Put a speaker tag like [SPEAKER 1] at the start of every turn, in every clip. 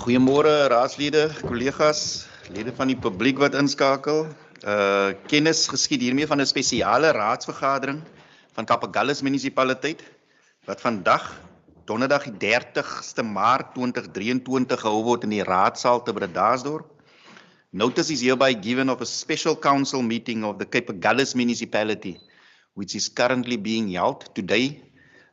[SPEAKER 1] Goeiemôre raadslede, kollegas, lede van die publiek wat inskakel. Kennis geskied hiermee van 'n spesiale raadsvergadering van Agulhas Municipaliteit wat vandag, donderdag die 30ste Maart 2023 gehou word in die raadsaal te BESTUURDER. Notice is hereby given of a special council meeting of the Agulhas Municipality, which is currently being held today,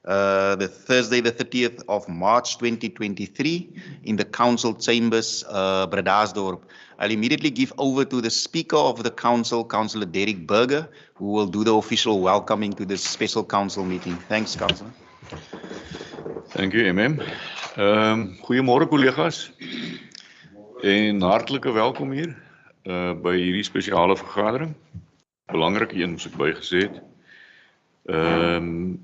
[SPEAKER 1] the Thursday, the 30th of March 2023, in the council chambers, BESTUURDER. I'll immediately give over to the Speaker of the Council, Councillor Derek Burger, who will do the official welcoming to this special council meeting. Thanks, Councillor.
[SPEAKER 2] Thank you, MM. Goeiemôre collega's en hartlike welkom hier by hierdie spesiale vergadering. Belangrike een moes ek bygesê het.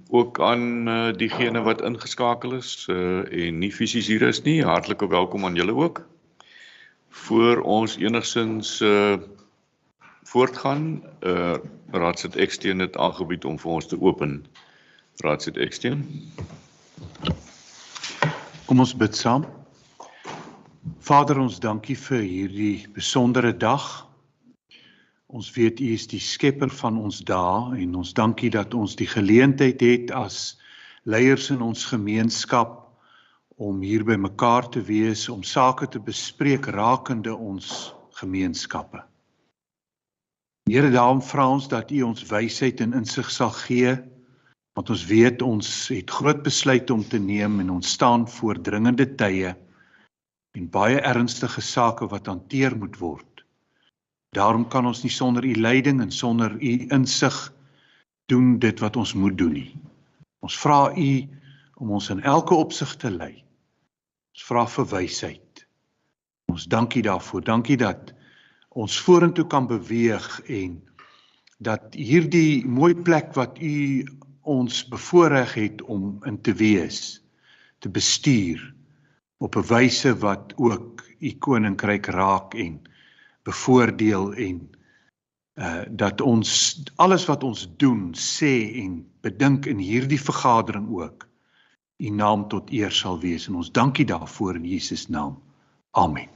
[SPEAKER 2] Ook aan diegene wat ingeskakel is en nie fisies hier is nie, hartlike welkom aan julle ook. Voor ons enigstens voortgaan, Raadsit Eksteen het aangebied om vir ons te open. Raadsit Eksteen.
[SPEAKER 3] Kom ons bid saam. Vader, ons dankie vir hierdie besondere dag. Ons weet U is die skepper van ons dae en ons dankie dat ons die geleentheid het as leiers in ons gemeenskap om hier by mekaar te wees, om sake te bespreek rakende ons gemeenskappe. Here, daarom vra ons dat U ons wysheid en insig sal gee, want ons weet ons het groot besluit om te neem en ons staan voor dringende tye en baie ernstige sake wat hanteer moet word. Daarom kan ons nie sonder U leiding en sonder U insig doen dit wat ons moet doen nie. Ons vra U om ons in elke opsig te lei. Ons vra vir wysheid. Ons dankie daarvoor. Dankie dat ons vorentoe kan beweeg en dat hierdie mooi plek wat U ons bevoorreg het om in te wees, te bestuur op 'n wyse wat ook U koninkryk raak en bevoordeel en dat ons alles wat ons doen, sê en bedink in hierdie vergadering ook U naam tot eer sal wees en ons dankie daarvoor in Jesus naam. Amen.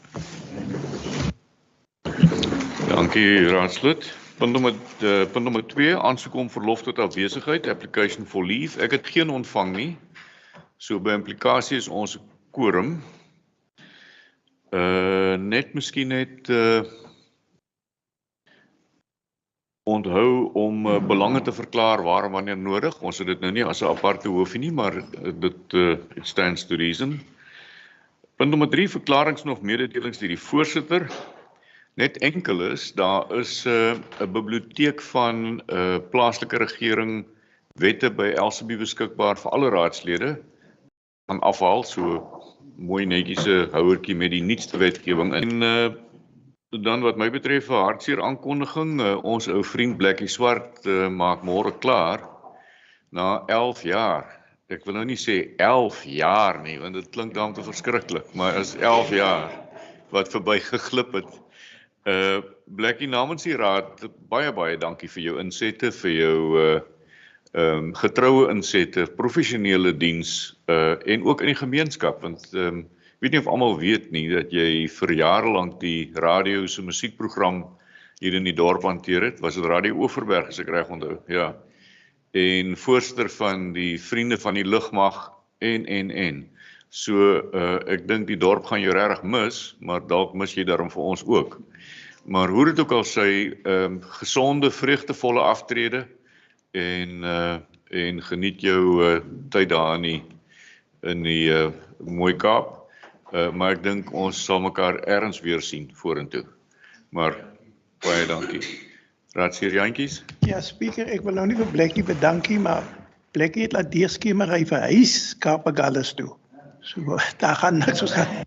[SPEAKER 2] Dankie raadslid. Punt nommer 2, aansoek om verlof tot afwesigheid, application for leave. Ek het geen ontvang nie. So by implikasie is ons quorum. Miskien net onthou om belange te verklaar waar en wanneer nodig. Ons het dit nou nie as 'n aparte hoofie nie, maar dit it stands to reason. Punt nommer 3, verklarings of mededelings deur die voorsitter. Net enkel is, daar is 'n biblioteek van plaaslike regering wette by Elsabie beskikbaar vir alle raadslede. Gaan afhaal, so mooi netjiese houertjie met die nuutste wetgewing in. En dan wat my betref 'n hartseer aankondiging, ons ou vriend Blakkie Swart maak môre klaar na 11 jaar. Ek wil nou nie sê 11 jaar nie, want dit klink dan te verskriklik, maar is 11 jaar wat verby geglip het. Blakkie, namens die raad, baie dankie vir jou insette, vir jou getroue insette, professionele diens en ook in die gemeenskap, want ek weet nie of almal weet nie, dat jy vir jare lank die radio se musiekprogram hier in die dorp hanteer het, was dit Radio Overberg, as ek reg onthou, ja. En voorsitter van die Vriende van die Lugmag en. So, ek dink die dorp gaan jou regtig mis, maar dalk mis jy daarom vir ons ook. Maar hoe dit ook al sy, gesonde, vreugdevolle aftrede en geniet jou tyd daar in die mooi Kaap. Maar ek dink ons sal mekaar ergens weer sien vorentoe. Maar baie dankie. Raadsheer Jantjies?
[SPEAKER 4] Ja, speaker, ek wil nou nie vir Blakkie bedankie, maar Blakkie het laat deurskemmery vir huis Agulhas toe. So, daar gaan niks soos gaan.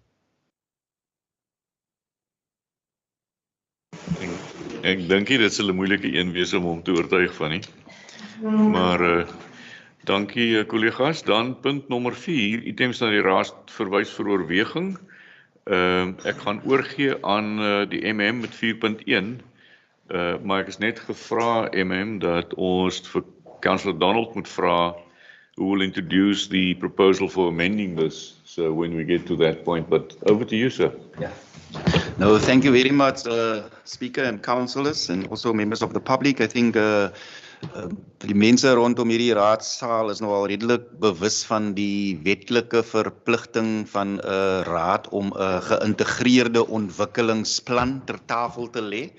[SPEAKER 2] Ek dink nie dit sal 'n moeilike een wees om hom te oortuig van nie. Maar dankie kollegas. Dan punt nommer 4, items na die raad verwys vir oorweging. Ek gaan oorgee aan die MM met 4.1, maar ek is net gevra MM dat ons vir Councillor Donald moet vra who will introduce the proposal for amending this. So when we get to that point, but over to you, sir.
[SPEAKER 1] Yeah. No, thank you very much, Speaker and councillors, and also members of the public. I think die mense rondom hierdie raadsaal is nou al redelik bewus van die wetlike verpligting van 'n raad om 'n geïntegreerde ontwikkelingsplan ter tafel te lê.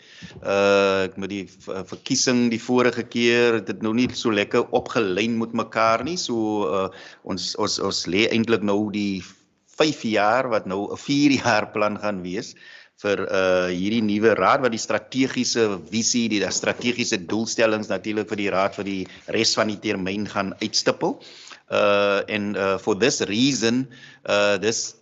[SPEAKER 1] Ek met die verkiesing die vorige keer dit nou nie so lekker opgelyn met mekaar nie. So ons lê eintlik nou die 5 jaar wat nou 'n 4 jaar plan gaan wees vir hierdie nuwe raad wat die strategiese visie, die strategiese doelstellings natuurlik vir die raad vir die res van die termyn gaan uitstippel. And for this reason, this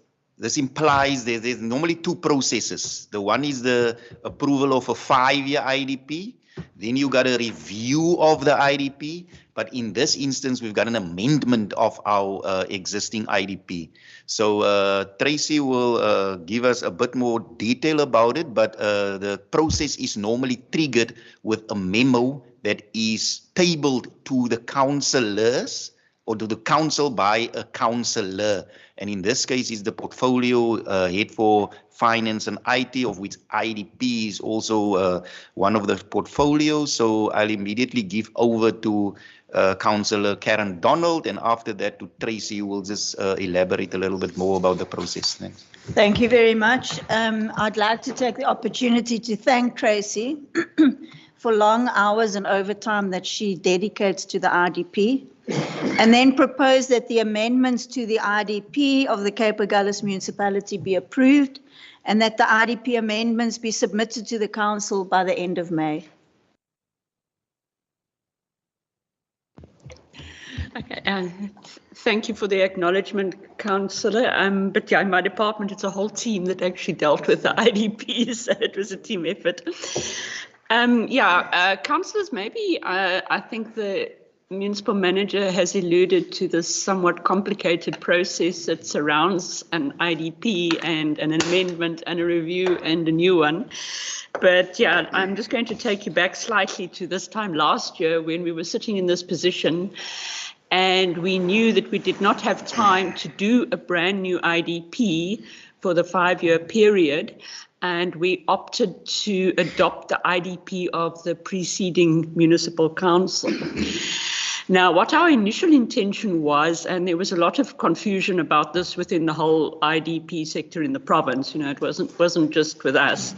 [SPEAKER 1] implies there's normally 2 processes. The one is the approval of a 5-year IDP. Then you got a review of the IDP. But in this instance, we've got an amendment of our existing IDP. So Tracy will give us a bit more detail about it, but the process is normally triggered with a memo that is tabled to the councillors or to the council by a councillor. And in this case, it's the portfolio head for finance and IT, of which IDP is also one of the portfolios. So I'll immediately give over to Councillor Karen Donald, and after that to Tracy, who will just elaborate a little bit more about the process. Thanks.
[SPEAKER 5] Thank you very much. I'd like to take the opportunity to thank Tracy for long hours and overtime that she dedicates to the IDP, and then propose that the amendments to the IDP of the Cape Agulhas Municipality be approved, and that the IDP amendments be submitted to the Council by the end of May.
[SPEAKER 6] Okay, thank you for the acknowledgement, Councillor. But yeah, in my department, it's a whole team that actually dealt with the IDPs, so it was a team effort. Councillors, maybe I think the municipal manager has alluded to this somewhat complicated process that surrounds an IDP and an amendment and a review and a new one. But yeah, I'm just going to take you back slightly to this time last year when we were sitting in this position, and we knew that we did not have time to do a brand new IDP for the 5-year period, and we opted to adopt the IDP of the preceding municipal council. Now, what our initial intention was, and there was a lot of confusion about this within the whole IDP sector in the province, you know, it wasn't just with us,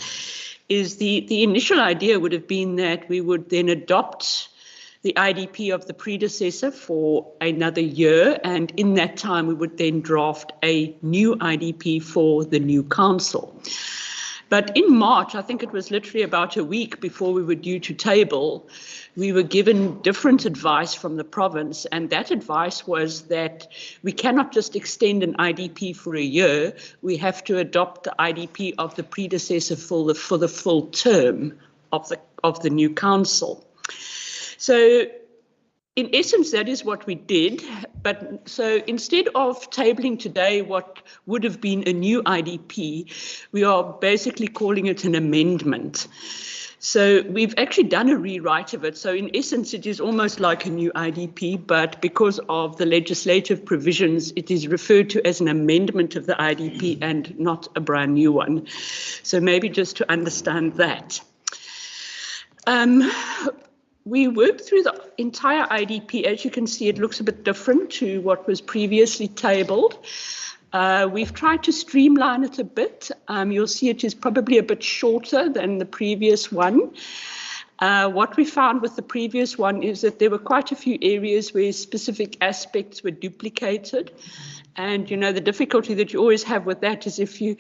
[SPEAKER 6] is the initial idea would have been that we would then adopt the IDP of the predecessor for another year, and in that time we would then draft a new IDP for the new council. But in March, I think it was literally about a week before we were due to table, we were given different advice from the province, and that advice was that we cannot just extend an IDP for a year, we have to adopt the IDP of the predecessor for the full term of the new council. So in essence, that is what we did. But so instead of tabling today what would have been a new IDP, we are basically calling it an amendment. So we've actually done a rewrite of it. So in essence, it is almost like a new IDP, but because of the legislative provisions, it is referred to as an amendment of the IDP and not a brand new one. So maybe just to understand that. We worked through the entire IDP. As you can see, it looks a bit different to what was previously tabled. We've tried to streamline it a bit. You'll see it is probably a bit shorter than the previous one. What we found with the previous one is that there were quite a few areas where specific aspects were duplicated. And, you know, the difficulty that you always have with that is if you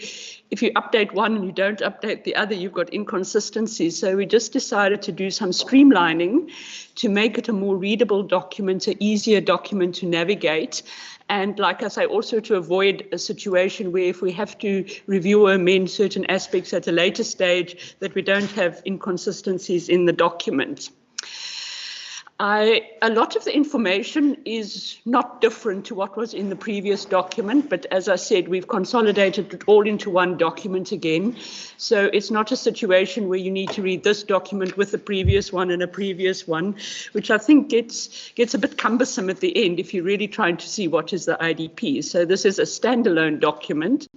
[SPEAKER 6] update one and you don't update the other, you've got inconsistencies. So we just decided to do some streamlining to make it a more readable document, an easier document to navigate. And like I say, also to avoid a situation where if we have to review or amend certain aspects at a later stage, that we don't have inconsistencies in the document. A lot of the information is not different to what was in the previous document, but as I said, we've consolidated it all into one document again. So it's not a situation where you need to read this document with the previous one and a previous one, which I think gets a bit cumbersome at the end if you're really trying to see what is the IDP. So this is a standalone document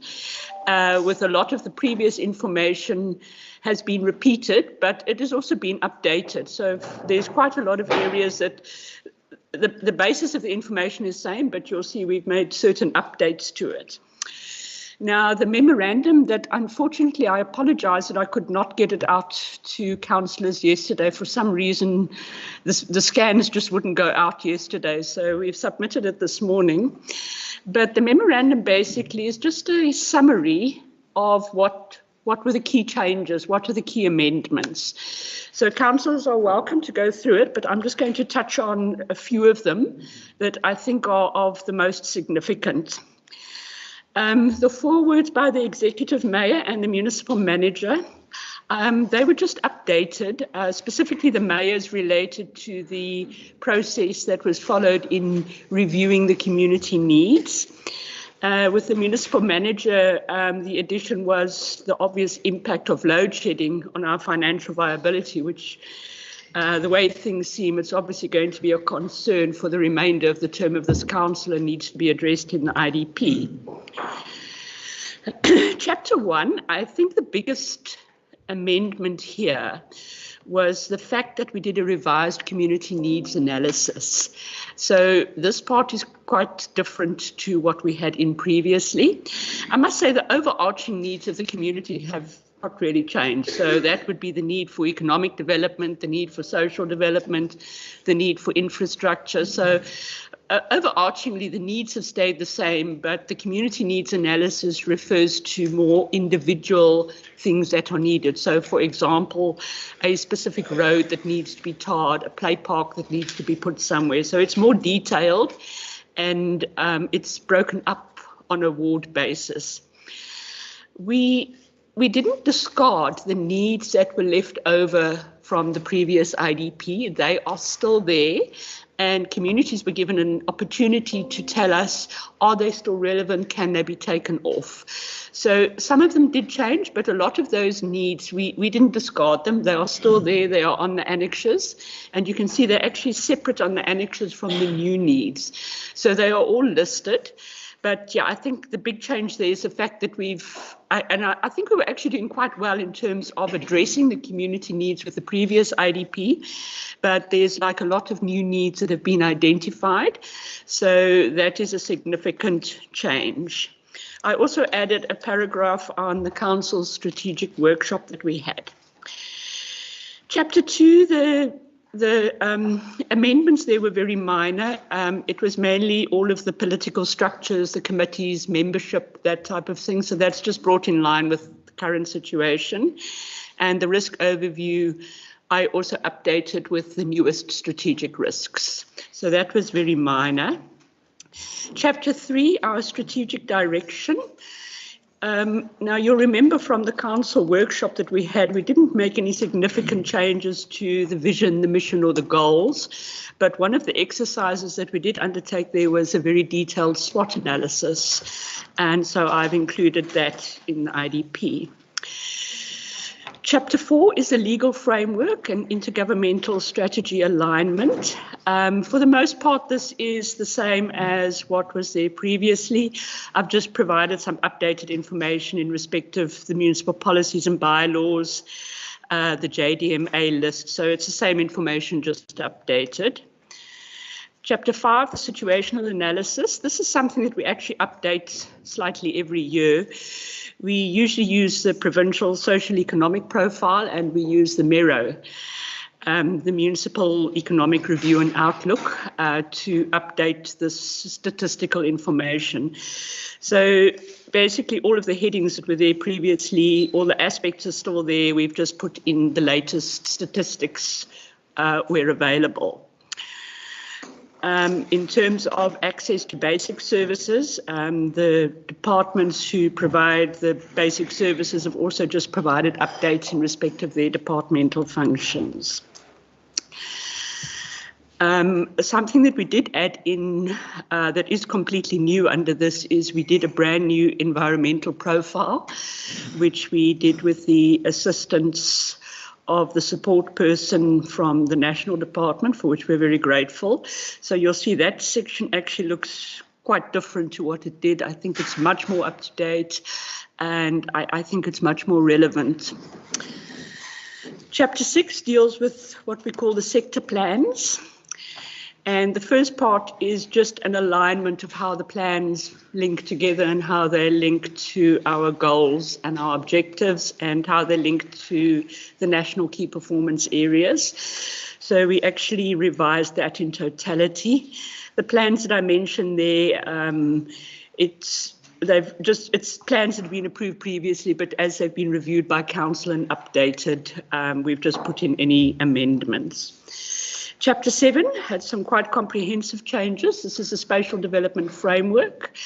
[SPEAKER 6] with a lot of the previous information has been repeated, but it has also been updated. So there's quite a lot of areas that the basis of the information is same, but you'll see we've made certain updates to it. Now, the memorandum that unfortunately I apologize that I could not get it out to councillors yesterday. For some reason, the scans just wouldn't go out yesterday, so we've submitted it this morning. But the memorandum basically is just a summary of what were the key changes, what are the key amendments. So councillors are welcome to go through it, but I'm just going to touch on a few of them that I think are of the most significant. The forewords by the executive mayor and the municipal manager, they were just updated, specifically the mayor's related to the process that was followed in reviewing the community needs. With the municipal manager, the addition was the obvious impact of load shedding on our financial viability, which the way things seem, it's obviously going to be a concern for the remainder of the term of this council and needs to be addressed in the IDP. Chapter 1, I think the biggest amendment here was the fact that we did a revised community needs analysis. So this part is quite different to what we had in previously. I must say the overarching needs of the community have not really changed. So that would be the need for economic development, the need for social development, the need for infrastructure. So overarchingly, the needs have stayed the same, but the community needs analysis refers to more individual things that are needed. So, for example, a specific road that needs to be tarred, a play park that needs to be put somewhere. So it's more detailed and it's broken up on a ward basis. We didn't discard the needs that were left over from the previous IDP. They are still there. And communities were given an opportunity to tell us, are they still relevant? Can they be taken off? So some of them did change, but a lot of those needs, we didn't discard them. They are still there. They are on the annexes. And you can see they're actually separate on the annexes from the new needs. So they are all listed. But yeah, I think the big change there is the fact that I think we were actually doing quite well in terms of addressing the community needs with the previous IDP, but there's like a lot of new needs that have been identified. So that is a significant change. I also added a paragraph on the council's strategic workshop that we had. Chapter 2, the amendments there were very minor. It was mainly all of the political structures, the committees, membership, that type of thing. So that's just brought in line with the current situation. And the risk overview, I also updated with the newest strategic risks. So that was very minor. Chapter 3, our strategic direction. Now, you'll remember from the council workshop that we had, we didn't make any significant changes to the vision, the mission, or the goals. But one of the exercises that we did undertake there was a very detailed SWOT analysis. And so I've included that in the IDP. Chapter 4 is the legal framework and intergovernmental strategy alignment. For the most part, this is the same as what was there previously. I've just provided some updated information in respect of the municipal policies and bylaws, the JDMA list. So it's the same information, just updated. Chapter 5, the situational analysis. This is something that we actually update slightly every year. We usually use the provincial social economic profile and we use the MERO, the Municipal Economic Review and Outlook, to update the statistical information. So basically all of the headings that were there previously, all the aspects are still there. We've just put in the latest statistics where available. In terms of access to basic services, the departments who provide the basic services have also just provided updates in respect of their departmental functions. Something that we did add in that is completely new under this is we did a brand new environmental profile, which we did with the assistance of the support person from the National Department, for which we're very grateful. So you'll see that section actually looks quite different to what it did. I think it's much more up to date, and I think it's much more relevant. Chapter 6 deals with what we call the sector plans. And the first part is just an alignment of how the plans link together and how they link to our goals and our objectives and how they link to the national key performance areas. So we actually revised that in totality. The plans that I mentioned there, it's plans that have been approved previously, but as they've been reviewed by council and updated, we've just put in any amendments. Chapter 7 had some quite comprehensive changes. This is a spatial development framework.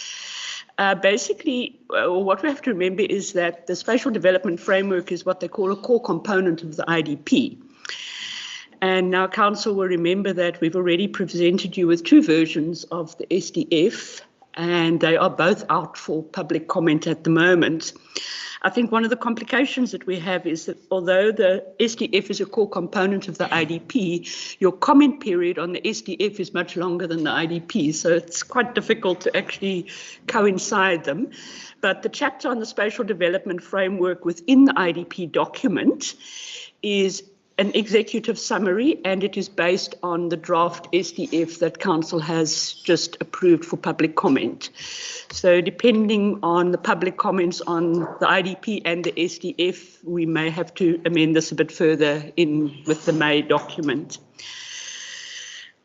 [SPEAKER 6] Basically, what we have to remember is that the spatial development framework is what they call a core component of the IDP. And now council will remember that we've already presented you with 2 versions of the SDF, and they are both out for public comment at the moment. I think one of the complications that we have is that although the SDF is a core component of the IDP, your comment period on the SDF is much longer than the IDP, so it's quite difficult to actually coincide them. But the chapter on the spatial development framework within the IDP document is an executive summary, and it is based on the draft SDF that council has just approved for public comment. So depending on the public comments on the IDP and the SDF, we may have to amend this a bit further in with the May document.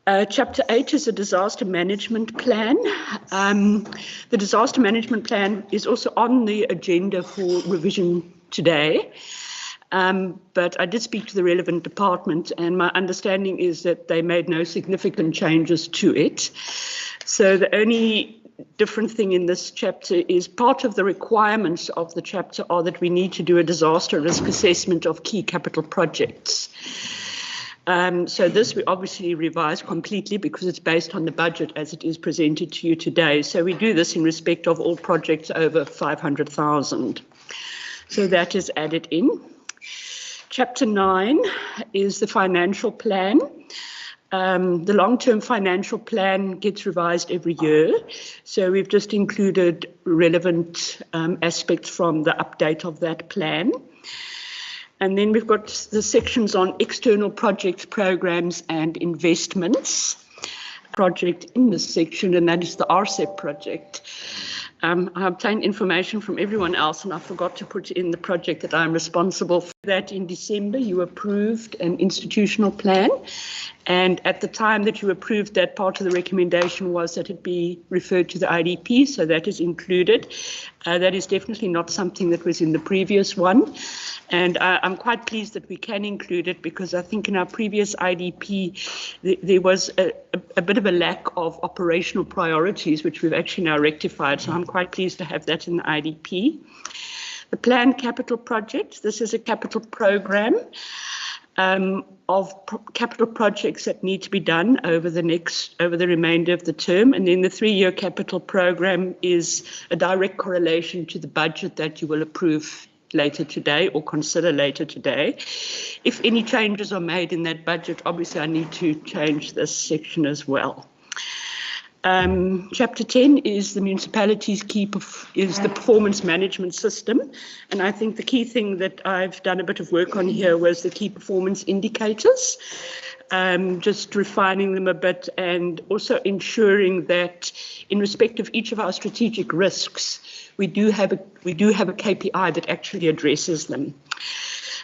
[SPEAKER 6] Chapter 8 is a disaster management plan. The disaster management plan is also on the agenda for revision today. But I did speak to the relevant department, and my understanding is that they made no significant changes to it. So the only different thing in this chapter is part of the requirements of the chapter are that we need to do a disaster risk assessment of key capital projects. So this we obviously revise completely because it's based on the budget as it is presented to you today. So we do this in respect of all projects over 500,000. So that is added in. Chapter 9 is the financial plan. The long-term financial plan gets revised every year. So we've just included relevant aspects from the update of that plan. And then we've got the sections on external projects, programs and investments. Project in this section, and that is the RCEP project. I obtained information from everyone else, and I forgot to put in the project that I'm responsible for. That in December you approved an institutional plan, and at the time that you approved that, part of the recommendation was that it be referred to the IDP, so that is included. That is definitely not something that was in the previous one, and I'm quite pleased that we can include it because I think in our previous IDP there was a bit of a lack of operational priorities, which we've actually now rectified, so I'm quite pleased to have that in the IDP. The planned capital projects, this is a capital program of capital projects that need to be done over the remainder of the term. And then the 3-year capital program is a direct correlation to the budget that you will approve later today or consider later today. If any changes are made in that budget, obviously I need to change this section as well. Chapter 10 is the municipality's the performance management system, and I think the key thing that I've done a bit of work on here was the key performance indicators, just refining them a bit and also ensuring that in respect of each of our strategic risks, we do have a KPI that actually addresses them.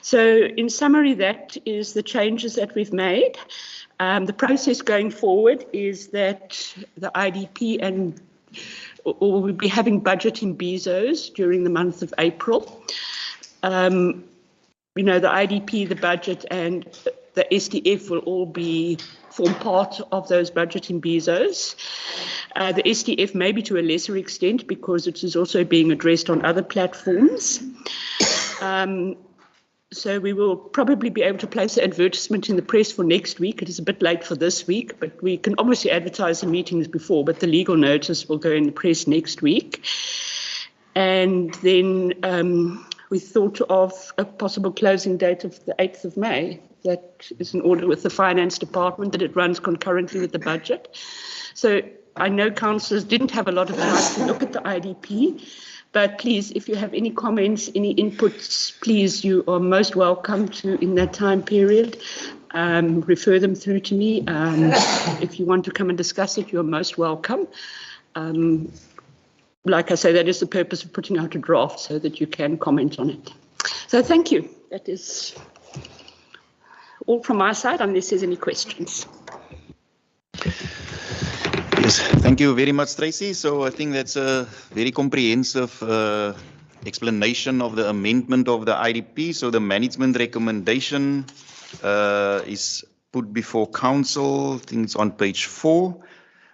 [SPEAKER 6] So in summary, that is the changes that we've made. The process going forward is that the IDP we'll be having budget in BESOs during the month of April. The IDP, the budget and the SDF will all form part of those budget in BESOs. The SDF maybe to a lesser extent because it is also being addressed on other platforms. So we will probably be able to place an advertisement in the press for next week. It is a bit late for this week, but we can obviously advertise the meetings before, but the legal notice will go in the press next week. And then we thought of a possible closing date of the 8th of May. That is in order with the Finance Department, that it runs concurrently with the budget. So I know councillors didn't have a lot of time to look at the IDP, but please, if you have any comments, any inputs, please, you are most welcome to, in that time period, refer them through to me. If you want to come and discuss it, you're most welcome. Like I say, that is the purpose of putting out a draft, so that you can comment on it. So thank you. That is all from my side, unless there's any questions.
[SPEAKER 1] Yes, thank you very much, Tracy. So I think that's a very comprehensive explanation of the amendment of the IDP. So the management recommendation is put before council. I think it's on page 4.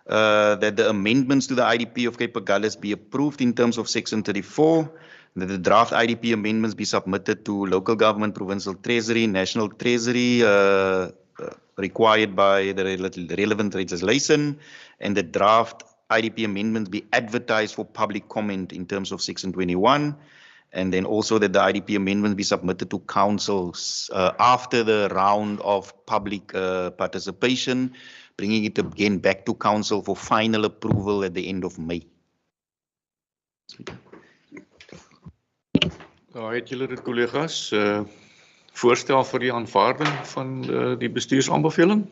[SPEAKER 1] That the amendments to the IDP of Cape Agulhas be approved in terms of section 34. That the draft IDP amendments be submitted to local government, provincial treasury, national treasury, required by the relevant legislation, and the draft IDP amendments be advertised for public comment in terms of section 21, and then also that the IDP amendments be submitted to council after the round of public participation, bringing it again back to council for final approval at the end of May.
[SPEAKER 2] Het julle dit, collega's, voorstel vir die aanvaarding van die bestuursaanbeveling?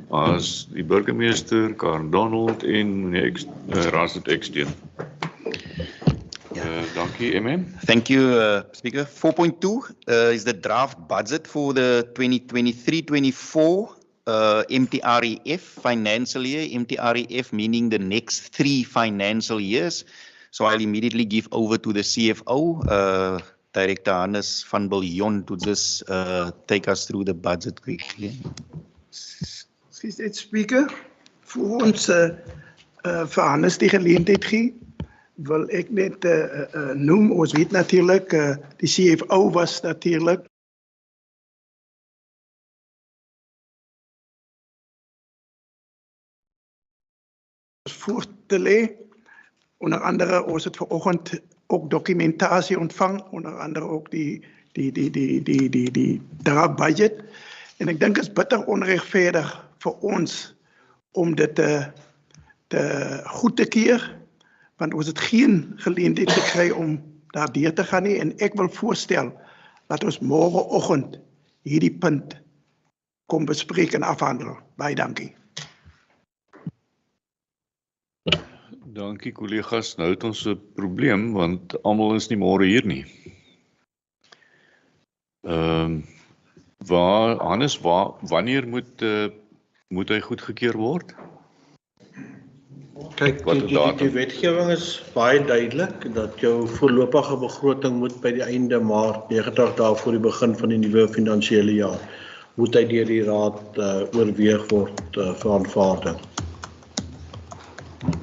[SPEAKER 2] As die burgemeester, Karen Donald en Raadslid Eksteen. Dankie, MM.
[SPEAKER 1] Thank you, Speaker. 4.2 is the draft budget for the 2023-24 MTREF financial year. MTREF meaning the next 3 financial years. So I'll immediately give over to the CFO, Director Hannes van Biljon, to just take us through the budget quickly.
[SPEAKER 4] Speaker, voor ons vir Hannes die geleentheid gee, wil ek net noem, ons weet natuurlijk, die CFO was natuurlijk voor te lê. Onder andere, ons het vanoggend ook documentatie ontvang, onder andere ook die draft budget. En ik denk het is bitter onrechtvaardig voor ons om dit te goed te keer, want ons het geen geleentheid gekry om daar deur te gaan nie. En ek wil voorstel dat ons morgenoggend hierdie punt kom bespreek en afhandel. Baie dankie.
[SPEAKER 2] Dankie collega's, nou het ons 'n probleem, want almal is nie môre hier nie. Hannes, wanneer moet hy goedgekeur word?
[SPEAKER 7] Kyk, die wetgewing is baie duidelik dat jou voorlopige begroting moet by die einde Maart, 90 dae voor die begin van die nuwe finansiële jaar, moet hy deur die raad oorweeg word vir aanvaarding.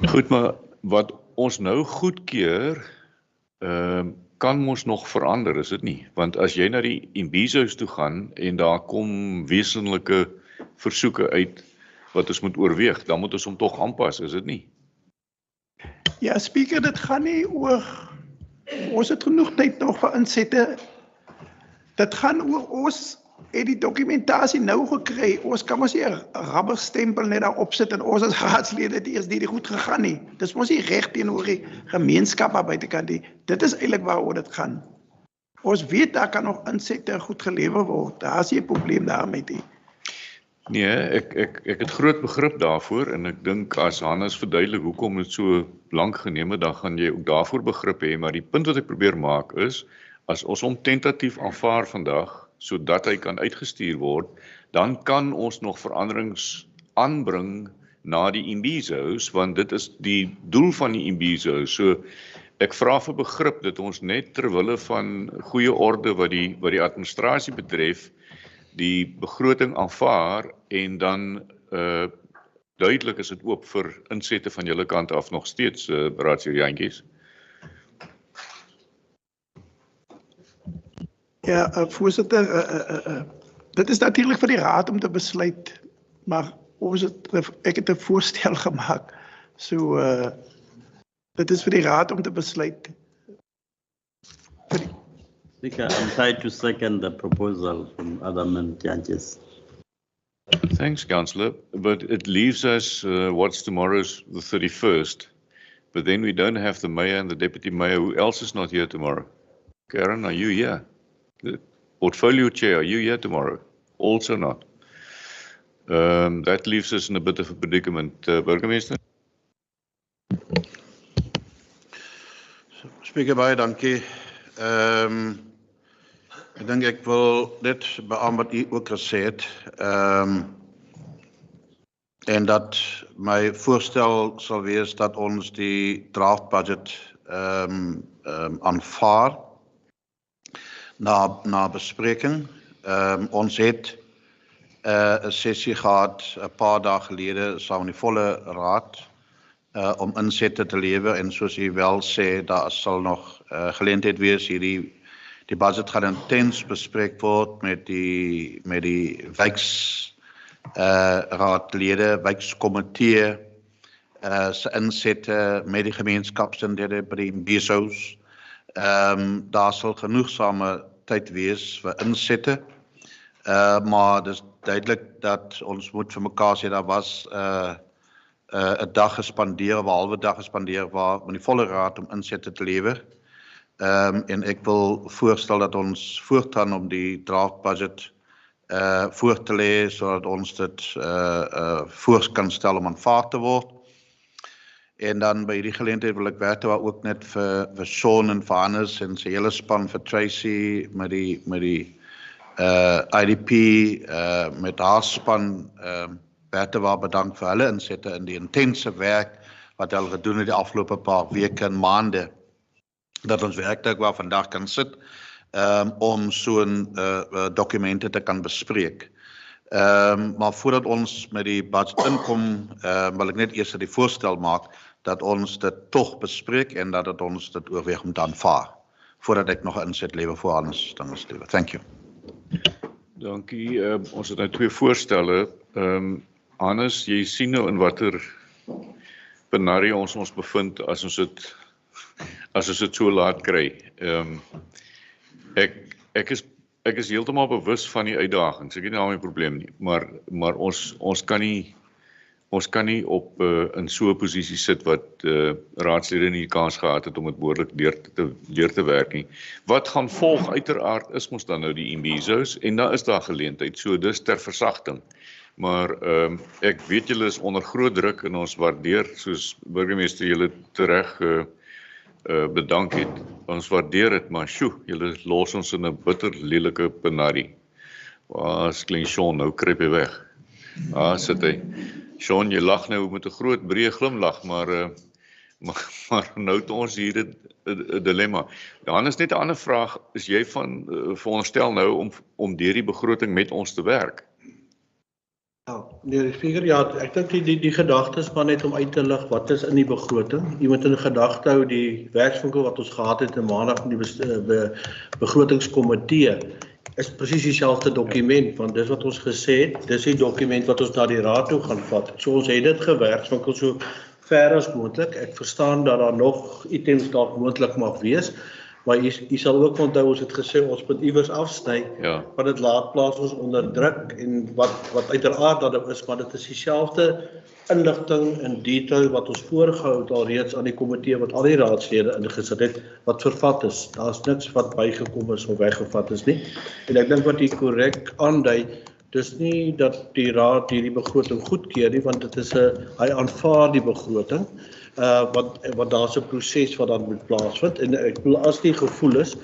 [SPEAKER 2] Goed, maar wat ons nou goedkeur, kan ons nog verander, is dit nie? Want as jy na die Imbizo's toe gaan en daar kom wesenlike versoeke uit wat ons moet oorweeg, dan moet ons hom tog aanpas, is dit nie?
[SPEAKER 4] Ja, Speaker, dit gaan nie oor, ons het genoeg tyd nog vir insette. Dit gaan oor ons het die documentatie nou gekry. Ons kan ons hier 'n rubberstempel net daar opsit en ons as raadslede het eers dit goed gegaan nie. Dis mos nie reg teenoor die gemeenskap aan buitekant nie. Dit is eintlik waaroor dit gaan. Ons weet daar kan nog insette goed gelewer word. Daar is nie 'n probleem daarmee nie.
[SPEAKER 2] Nee, ek het groot begrip daarvoor en ek dink as Hannes verduidelik hoekom dit so lank geneem het, dan gaan jy ook daarvoor begrip hê, maar die punt wat ek probeer maak is, as ons hom tentatief aanvaar vandag, sodat hy kan uitgestuur word, dan kan ons nog veranderings aanbring na die Imbizos, want dit is die doel van die Imbizos. So ek vra vir begrip dat ons net terwille van goeie orde wat die administrasie betref, die begroting aanvaar en dan duidelik is dit oop vir insette van julle kant af nog steeds, raadsheer Jantjies.
[SPEAKER 4] Ja, voorzitter, dit is natuurlijk vir die raad om te besluit, maar ek het 'n voorstel gemaak. So dit is vir die raad om te besluit.
[SPEAKER 8] Speaker, I'm trying to second the proposal from other judges.
[SPEAKER 2] Thanks, Councillor. But it leaves us, what's tomorrow's the 31st, but then we don't have the mayor and the deputy mayor. Who else is not here tomorrow? Karen, are you here? The portfolio chair, are you here tomorrow? Also not. That leaves us in a bit of a predicament. Burgemeester?
[SPEAKER 9] Speaker, baie dankie. Ek dink ek wil net beamoen wat u ook gesê het. En dat my voorstel sal wees dat ons die draft budget aanvaar na bespreking. Ons het 'n sessie gehad 'n paar dae gelede saam met die volle raad om insette te lewer en soos u wel sê, daar sal nog geleentheid wees. Die budget gaan intens bespreek word met die wijkraadlede, wijkskomitee se insette met die gemeenskapslede by die BSO's. Daar sal genoegsame tyd wees vir insette. Maar dis duidelik dat ons moet vir mekaar sê daar was 'n dag gespandeer, 'n halwe dag gespandeer waar met die volle raad om insette te lewer. En ek wil voorstel dat ons voortgaan om die draft budget voor te lê sodat ons dit voor kan stel om aanvaar te word. En dan by die geleentheid wil ek werklik ook net vir Sean en vir Hannes en sy hele span vir Tracy met die IDP met haar span werklik bedank vir hulle insette in die intense werk wat hulle gedoen het die afgelope paar weke en maande. Dat ons werklik waar vandag kan sit om so'n dokumente te kan bespreek. Maar voordat ons met die budget inkom, wil ek net eers die voorstel maak dat ons dit tog bespreek en dat ons dit oorweeg om te aanvaar voordat ek nog 'n inset lewer voor Hannes dan ons lewer. Thank you.
[SPEAKER 2] Dankie. Ons het nou twee voorstelle. Hannes, jy sien nou in watter benarie ons bevind as ons dit so laat kry. Ek is heeltemal bewus van die uitdagings. Ek het nie daarmee 'n probleem nie, maar ons kan nie op in so 'n posisie sit wat raadslede nie die kans gehad het om dit behoorlik deur te werk nie. Wat gaan volg uiteraard is mos dan nou die imbisos en dan is daar geleentheid. So dis ter versagting. Maar ek weet julle is onder groot druk en ons waardeer, soos burgemeester julle tereg bedank het. Ons waardeer dit, maar julle los ons in 'n bitter lelike penarie. Waar klink Sean nou kruip hy weg. Sit hy. Sean, jy lag nou met 'n groot breë glimlag, maar nou het ons hier 'n dilemma. Dan is net 'n ander vraag, is jy van veronderstel nou om deur die begroting met ons te werk?
[SPEAKER 7] Ja, nee, Speaker, ja, ek dink die gedagte is maar net om uit te lig wat is in die begroting. Jy moet in gedagte hou die werkswinkel wat ons gehad het in maandag in die begrotingskomitee is presies dieselfde dokument, want dis wat ons gesê het, dis die dokument wat ons na die raad toe gaan vat. So ons het dit gewerkswinkel so ver as moontlik. Ek verstaan dat daar nog items dalk moontlik mag wees, maar jy sal ook onthou ons het gesê ons moet iewers afsny, want dit laat plaas ons onder druk en wat uiteraard dat is, maar dit is dieselfde inligting in detail wat ons voorgehou het alreeds aan die komitee wat al die raadslede ingesit het wat vervat is. Daar is niks wat bygekom is of weggevat is nie. En ek dink wat jy korrek aandui, dis nie dat die raad hierdie begroting goedkeur nie, want dit is hy aanvaar die begroting. Want daar's 'n proses wat dan moet plaasvind en ek bedoel as die gevoel is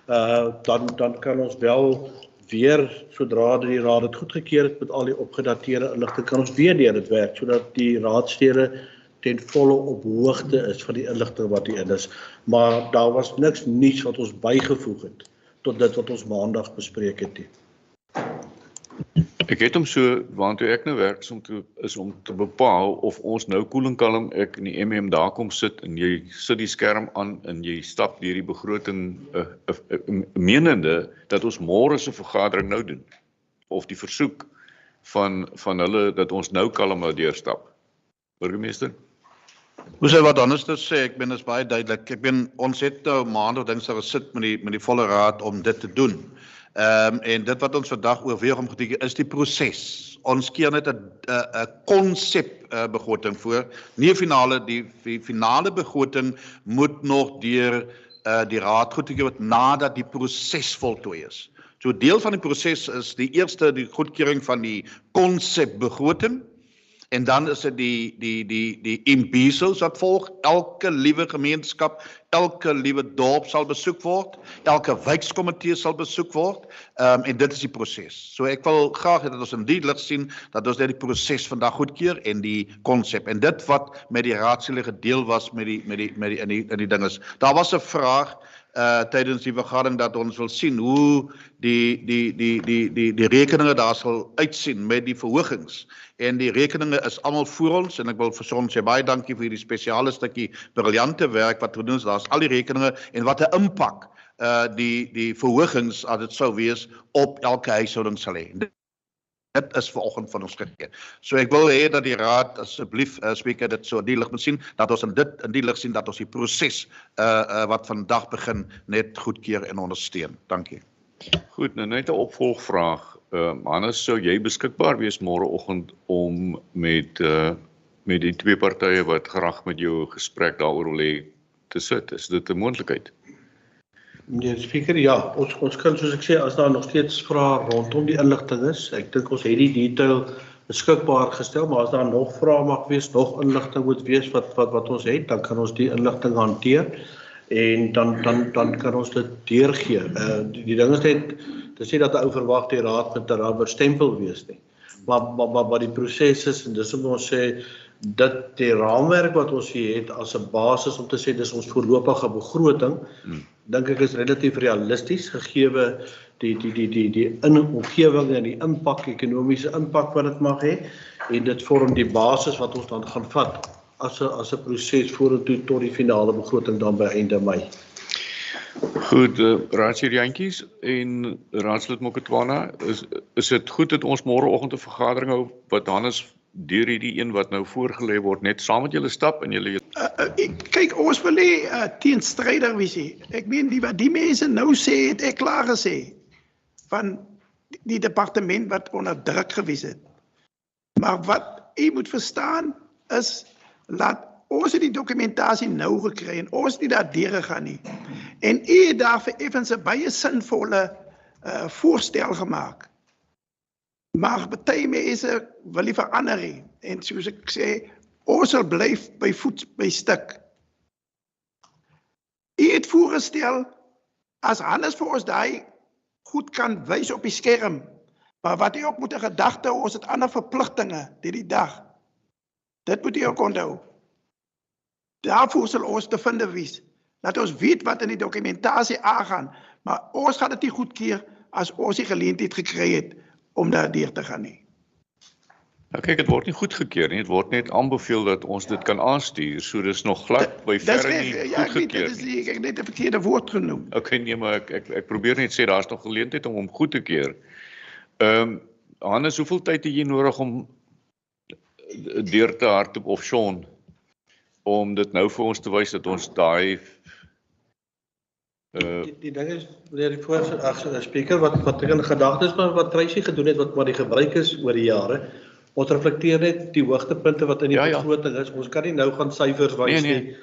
[SPEAKER 7] dan kan ons wel weer sodra die raad dit goedgekeur het met al die opgedateerde inligting kan ons weer deur dit werk sodat die raadslede ten volle op hoogte is van die inligting wat hierin is, maar daar was niks nuuts wat ons bygevoeg het tot dit wat ons maandag bespreek het nie.
[SPEAKER 2] Ek het hom so, waartoe ek nou werk, is om te bepaal of ons nou koel en kalm, ek in die MM daar kom sit, en jy sit die skerm aan, en jy stap deur die begroting, menende, dat ons môre se vergadering nou doen, of die versoek van hulle, dat ons nou kalm deurstap. Burgemeester?
[SPEAKER 9] Moes hy wat anders te sê, ek ben is baie duidelik, ons het nou maandag dinsdag gesit met die volle raad om dit te doen. En dit wat ons vandag oorweeg om geteken is die proses. Ons keer net 'n konsep begroting voor. Nie finale, die finale begroting moet nog deur die raad goedgekeur word nadat die proses voltooi is. So deel van die proses is die goedkeuring van die konsep begroting. En dan is dit die imbisos wat volg. Elke liewe gemeenskap, elke liewe dorp sal besoek word, elke wijkskomitee sal besoek word, en dit is die proses. So ek wil graag dat ons in die lig sien, dat ons net die proses vandag goedkeur en die konsep. En dit wat met die raadslede gedeel was met die dinges. Daar was 'n vraag tydens die vergadering dat ons wil sien hoe die rekeninge daar sal uitsien met die verhogings. En die rekeninge is almal voor ons, en ek wil vir ons sê baie dankie vir die spesiale stukkie briljante werk wat gedoen is. Daar's al die rekeninge en wat 'n impak die verhogings as dit sou wees op elke huishouding sal hê. Dit is vanoggend van ons gekry. So ek wil hê dat die raad asseblief spreker dit so in die lig moet sien, dat ons in die lig sien dat ons die proses wat vandag begin net goedkeur en ondersteun. Dankie.
[SPEAKER 2] Goed, nou net 'n opvolgvraag. Hannes, sou jy beskikbaar wees môreoggend om met die twee partye wat graag met jou gesprek daaroor wil hê te sit? Is dit 'n moontlikheid?
[SPEAKER 7] Meneer Speaker, ja, ons kan, soos ek sê, as daar nog steeds vrae rondom die inligting is, ek dink ons het die detail beskikbaar gestel, maar as daar nog vrae mag wees, nog inligting moet wees wat ons het, dan kan ons die inligting hanteer en dan kan ons dit deurgee. Die ding is net, dit sê dat 'n ou verwag die raad met 'n rubber stempel wees nie. Maar die proses is, en dis om ons sê, dat die raamwerk wat ons hier het as 'n basis om te sê dis ons voorlopige begroting, dink ek is relatief realisties gegee die omgewing en die impak, ekonomiese impak wat dit mag hê, en dit vorm die basis wat ons dan gaan vat as 'n proses vorentoe tot die finale begroting dan by einde Mei.
[SPEAKER 2] Goed, raadslid Jantjies en raadslid Mokotwana, is dit goed dat ons môreoggend 'n vergadering hou wat Hannes deur hierdie een wat nou voorgelê word net saam met julle stap en julle
[SPEAKER 4] kyk, ons wil nie teenstrydig wees nie. Ek meen wat die mense nou sê, het ek klaar gesê van die departement wat onder druk gewees het. Maar wat u moet verstaan is, laat ons die dokumentasie nou gekry en ons nie daar deur gaan nie. En u het daar vir effens 'n baie sinvolle voorstel gemaak. Maar baie mense wil nie verander nie. En soos ek sê, ons sal blyf by stuk. U het voorgestel, as Hannes vir ons daai goed kan wys op die skerm, maar wat u ook moet 'n gedagte hou, ons het ander verpligtinge die dag. Dit moet u ook onthou. Daarvoor sal ons te vind wees. Laat ons weet wat in die dokumentasie aangaan, maar ons gaan dit nie goedkeur as ons die geleentheid gekry het om daar deur te gaan nie.
[SPEAKER 2] Nou kyk, dit word nie goedgekeur nie, dit word net aanbeveel dat ons dit kan aanstuur, so dis nog glad by verre nie goedgekeur nie.
[SPEAKER 4] Ek het net 'n verkeerde woord genoem.
[SPEAKER 2] Okay, nee, maar ek probeer net sê, daar's nog geleentheid om hom goed te keur. Hannes, hoeveel tyd het jy nodig om deur te hardloop, of Sean, om dit nou vir ons te wys dat ons daai
[SPEAKER 7] Die ding is, meneer die voorsitter, speaker, wat ek in gedagte is, wat Tracy gedoen het, wat die gebruik is oor die jare, ons reflekteer net die hoogtepunte wat in die begroting is. Ons kan nie nou gaan syfers wys nie,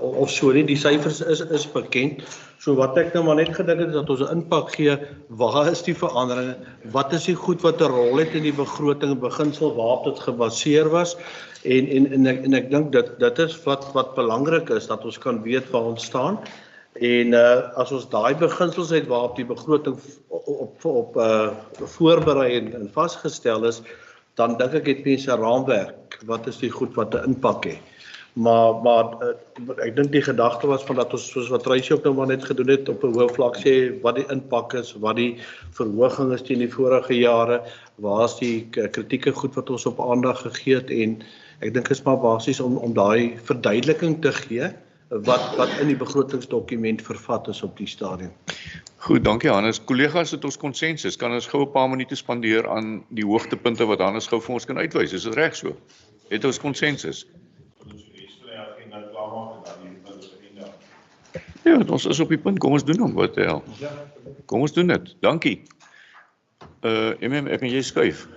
[SPEAKER 7] of so nie, die syfers is bekend. So wat ek nou maar net gedink het, is dat ons 'n impak gee, waar is die veranderinge, wat is die goed wat 'n rol het in die begroting, beginsel waarop dit gebaseer was, en ek dink dit is wat belangrik is, dat ons kan weet waar ons staan. En as ons daai beginsels het waarop die begroting op voorberei en vasgestel is, dan dink ek het mense 'n raamwerk, wat is die goed wat 'n impak het. Maar ek dink die gedagte was van dat ons soos wat Tracy ook nou maar net gedoen het op 'n hoë vlak sê wat die impak is, wat die verhoging is teen die vorige jare, waar is die kritieke goed wat ons op aandag gegee het en ek dink is maar basies om daai verduideliking te gee wat in die begrotingsdokument vervat is op die stadium.
[SPEAKER 2] Goed, dankie Hannes. Kollegas, het ons konsensus. Kan ons gou 'n paar minute spandeer aan die hoogtepunte wat Hannes gou vir ons kan uitwys? Is dit reg so? Het ons konsensus? Ja, ons is op die punt. Kom ons doen hom, wat hel. Kom ons doen dit. Dankie. Ek en jy skuif.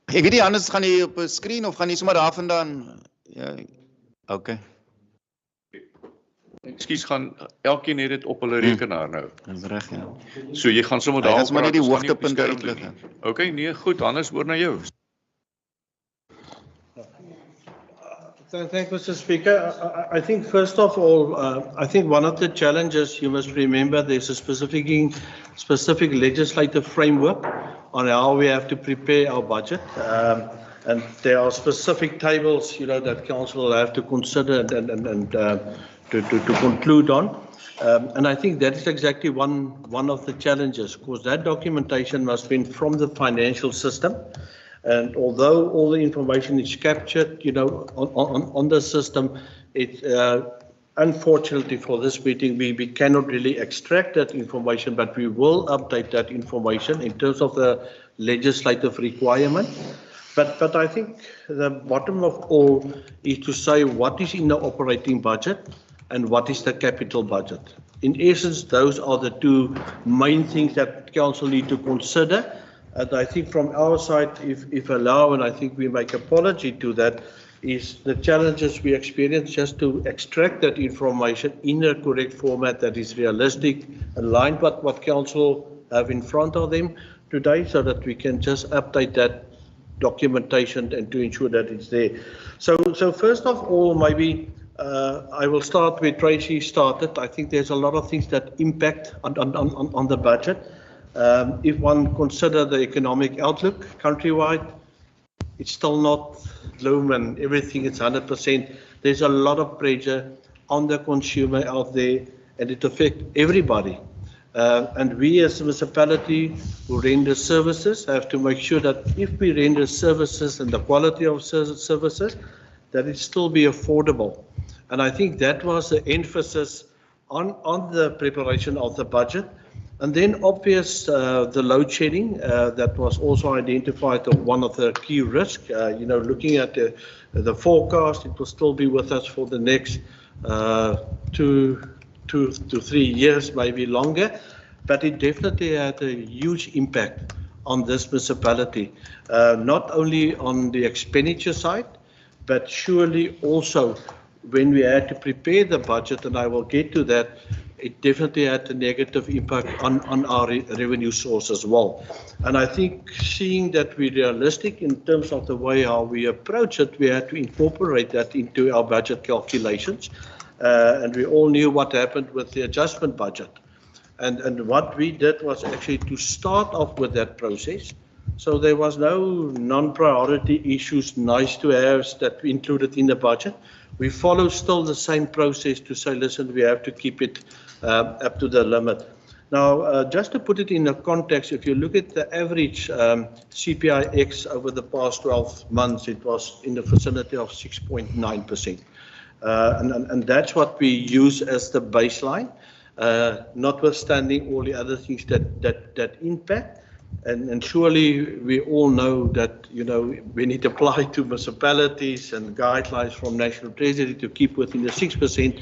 [SPEAKER 1] Ek weet nie, Hannes, gaan jy op 'n skerm of gaan jy sommer daar vandaan? Ja, okay.
[SPEAKER 2] Ekskuus, gaan elkeen het dit op hulle rekenaar nou.
[SPEAKER 1] Dis reg, ja.
[SPEAKER 2] So jy gaan sommer daar.
[SPEAKER 1] Ons moet net die hoogtepunte uitlig.
[SPEAKER 2] Okay, nee, goed, Hannes, oor na jou.
[SPEAKER 7] Thank you, Mr. Speaker. I think first of all, I think one of the challenges you must remember there's a specific legislative framework on how we have to prepare our budget, and there are specific tables, that council will have to consider and to conclude on, and I think that is exactly one of the challenges, because that documentation must be from the financial system. And although all the information is captured, on the system, it unfortunately for this meeting, we cannot really extract that information, but we will update that information in terms of the legislative requirement. But I think the bottom of all is to say what is in the operating budget and what is the capital budget. In essence, those are the two main things that council need to consider. And I think from our side, if allowed, and I think we make apology to that, is the challenges we experience just to extract that information in a correct format that is realistic, aligned with what council have in front of them today, so that we can just update that documentation and to ensure that it's there. So first of all, maybe I will start where Tracy started. I think there's a lot of things that impact on the budget. If one consider the economic outlook countrywide, it's still not gloom and everything is 100%. There's a lot of pressure on the consumer out there, and it affects everybody. And we as a municipality who render services have to make sure that if we render services and the quality of services, that it still be affordable. And I think that was the emphasis on the preparation of the budget. And then obvious, the load shedding, that was also identified as one of the key risks. Looking at the forecast, it will still be with us for the next 2 to 3 years, maybe longer. But it definitely had a huge impact on this municipality, not only on the expenditure side, but surely also when we had to prepare the budget, and I will get to that, it definitely had a negative impact on our revenue source as well. And I think seeing that we're realistic in terms of the way how we approach it, we had to incorporate that into our budget calculations. And we all knew what happened with the adjustment budget. And what we did was actually to start off with that process. So there was no non-priority issues, nice to haves that we included in the budget. We follow still the same process to say, listen, we have to keep it up to the limit. Now, just to put it in a context, if you look at the average CPIX over the past 12 months, it was in the vicinity of 6.9%. And that's what we use as the baseline, notwithstanding all the other things that impact. And surely we all know that, when it applies to municipalities and guidelines from National Treasury to keep within the 6%,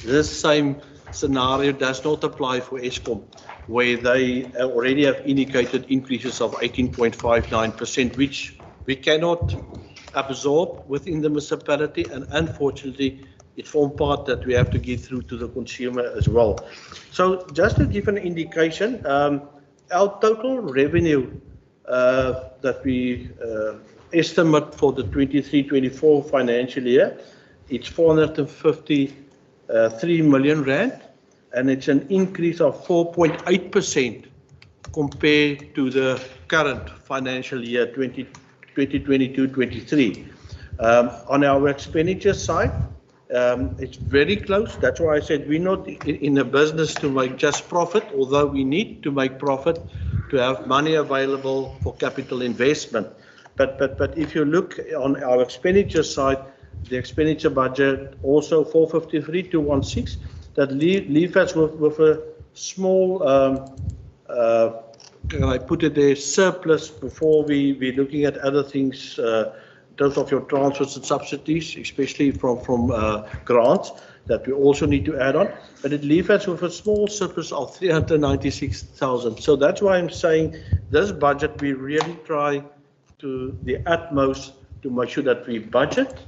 [SPEAKER 7] this same scenario does not apply for ESCOM, where they already have indicated increases of 18.59%, which we cannot absorb within the municipality, and unfortunately, it forms part that we have to give through to the consumer as well. So just to give an indication, our total revenue that we estimate for the 23-24 financial year, it's 453 million rand, and it's an increase of 4.8% compared to the current financial year 2022-23. On our expenditure side, It's very close. That's why I said we're not in a business to make just profit, although we need to make profit to have money available for capital investment. But if you look on our expenditure side, the expenditure budget also 453,216, that leave us with a small, can I put it there, surplus before we're looking at other things in terms of your transfers and subsidies, especially from grants that we also need to add on. But it leaves us with a small surplus of 396,000. So that's why I'm saying this budget, we really try to the utmost to make sure that we budget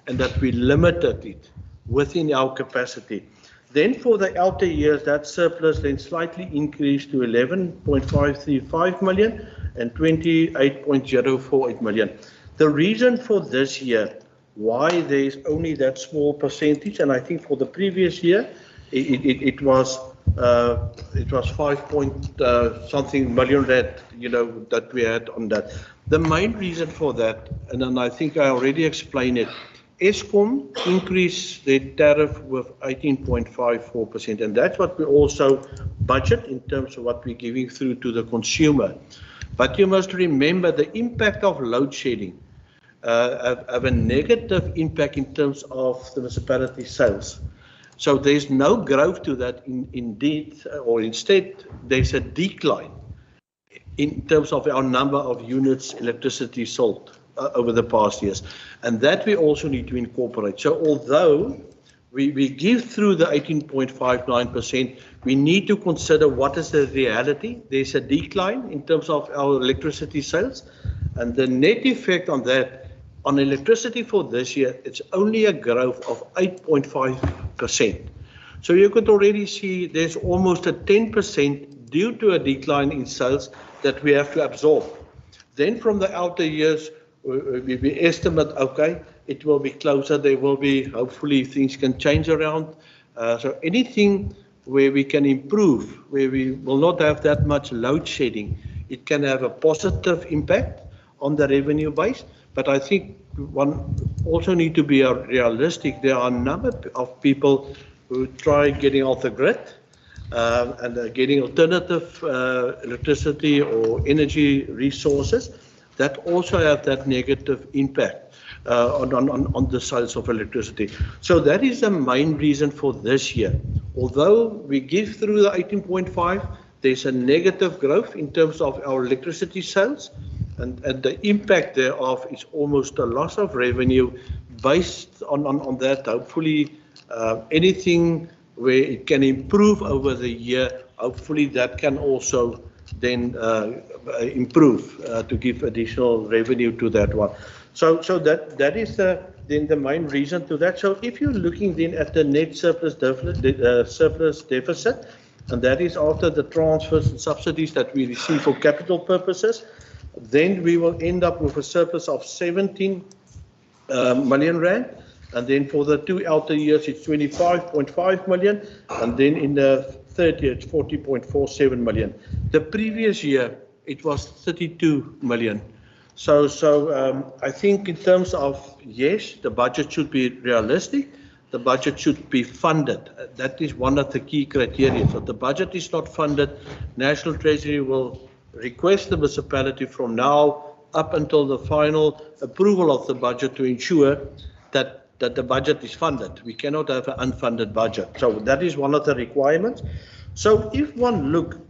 [SPEAKER 7] and that we limited it within our capacity. Then for the outer years, that surplus then slightly increased to 11.535 million and 28.048 million. The reason for this year, why there's only that small percentage, and I think for the previous year, it was 5 point something million rand, that we had on that. The main reason for that, and then I think I already explained it, Eskom increased their tariff with 18.54%, and that's what we also budget in terms of what we're giving through to the consumer. But you must remember the impact of load shedding have a negative impact in terms of the municipality sales. So there's no growth to that indeed, or instead there's a decline in terms of our number of units electricity sold over the past years. And that we also need to incorporate. So although we give through the 18.59%, we need to consider what is the reality. There's a decline in terms of our electricity sales, and the net effect on that, on electricity for this year, it's only a growth of 8.5%. So you could already see there's almost a 10% due to a decline in sales that we have to absorb. Then from the outer years, we estimate, okay, it will be closer. There will be, hopefully, things can change around. So anything where we can improve, where we will not have that much load shedding, it can have a positive impact on the revenue base. But I think one also need to be realistic. There are a number of people who try getting off the grid and getting alternative electricity or energy resources that also have that negative impact on the sales of electricity. So that is the main reason for this year. Although we give through the 18.5, there's a negative growth in terms of our electricity sales, and the impact thereof is almost a loss of revenue. Based on that, hopefully anything where it can improve over the year, hopefully that can also then improve to give additional revenue to that one. So that is then the main reason to that. So if you're looking then at the net surplus deficit, and that is after the transfers and subsidies that we receive for capital purposes, then we will end up with a surplus of 17 million rand. And then for the two outer years, it's 25.5 million. And then in the third year, it's 40.47 million. The previous year, it was 32 million. So I think in terms of, yes, the budget should be realistic. The budget should be funded. That is one of the key criteria. So the budget is not funded, National Treasury will request the municipality from now up until the final approval of the budget to ensure that the budget is funded. We cannot have an unfunded budget. So that is one of the requirements. So if one look,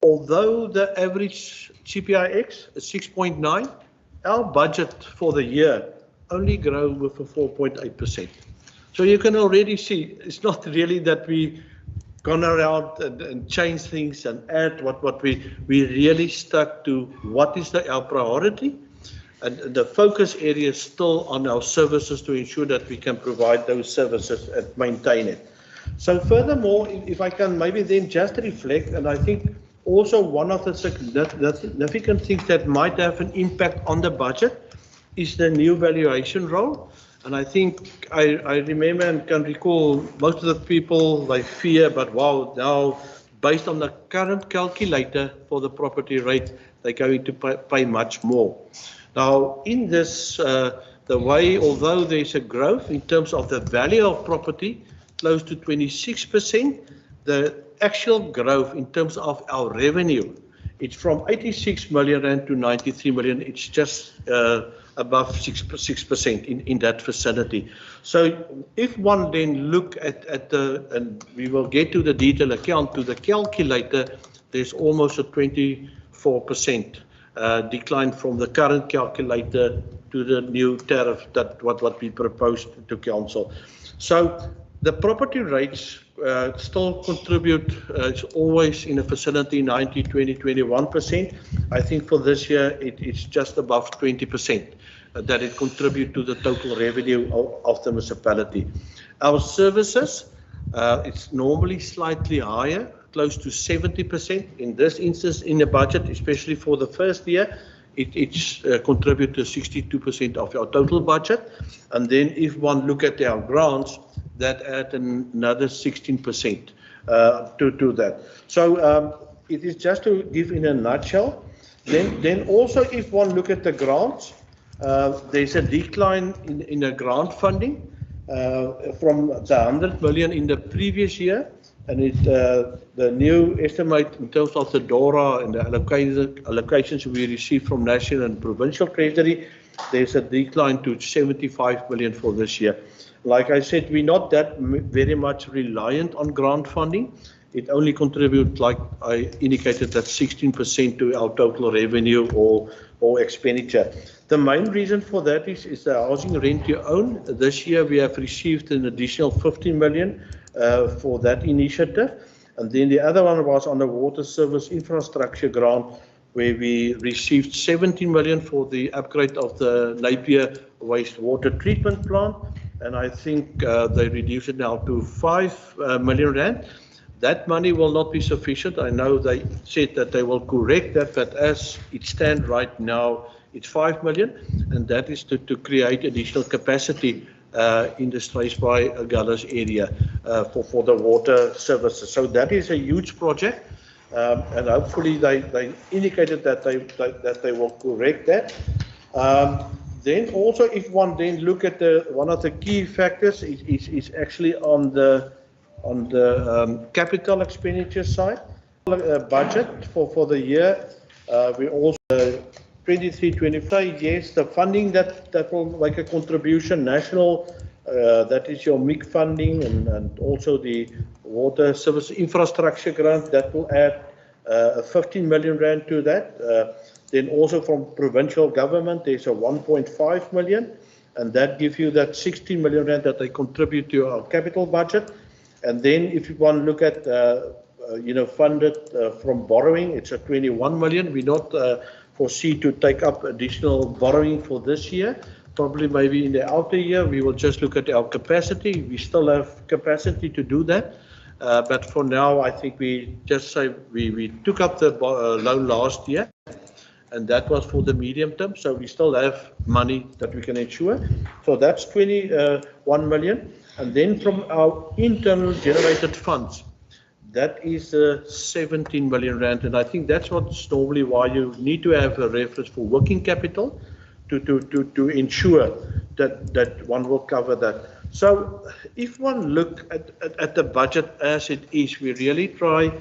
[SPEAKER 7] although the average CPIX is 6.9, our budget for the year only grows with a 4.8%. So you can already see it's not really that we gone around and change things and add what we really stuck to what is our priority, and the focus area is still on our services to ensure that we can provide those services and maintain it. So furthermore, if I can maybe then just reflect, and I think also one of the significant things that might have an impact on the budget is the new valuation role. And I think I remember and can recall most of the people, they fear, but wow, now based on the current calculator for the property rate, they're going to pay much more. Now, in this, the the way, although there's a growth in terms of the value of property, close to 26%, the actual growth in terms of our revenue, it's from 86 million rand to 93 million. It's just above 6% in that vicinity. So if one then look at the, and we will get to the detailed account, to the calculator, there's almost a 24% decline from the current calculator to the new tariff that what we proposed to council. So the property rates still contribute, it's always in a vicinity 90, 20, 21%. I think for this year it's just above 20% that it contribute to the total revenue of the municipality. Our services, it's normally slightly higher, close to 70%. In this instance, in the budget, especially for the first year, it's contribute to 62% of our total budget. And then if one look at our grants, that add another 16% to that. So it is just to give in a nutshell. Then also if one look at the grants, there's a decline in the grant funding from the 100 million in the previous year, and the new estimate in terms of the DORA and the allocations we received from national and provincial treasury, there's a decline to 75 million for this year. Like I said, we're not that very much reliant on grant funding. It only contributes, like I indicated, that 16% to our total revenue or expenditure. The main reason for that is the housing rent to own. This year we have received an additional 15 million for that initiative. And then the other one was on the water service infrastructure grant, where we received 17 million for the upgrade of the Napier wastewater treatment plant. And I think they reduced it now to 5 million rand. That money will not be sufficient. I know they said that they will correct that, but as it stands right now, it's 5 million, and that is to create additional capacity in the Struisbaai Agulhas area for the water services. So that is a huge project, and hopefully they indicated that they will correct that. Then also, if one then look at one of the key factors is actually on the capital expenditure side. Budget for the year, we also 23-25. Yes, the funding that will make a contribution, national, that is your MIC funding, and also the water service infrastructure grant that will add 15 million rand to that. Then also from provincial government, there's a 1.5 million, and that gives you that 16 million rand that they contribute to our capital budget. And then if you want to look at, funded from borrowing, it's a 21 million. We not foresee to take up additional borrowing for this year. Probably maybe in the outer year, we will just look at our capacity. We still have capacity to do that. But for now, I think we just say we took up the loan last year, and that was for the medium term. So we still have money that we can insure. So that's 21 million. And then from our internal generated funds, that is 17 million rand. And I think that's what's normally why you need to have a reference for working capital to ensure that one will cover that. So if one look at the budget as it is, we really try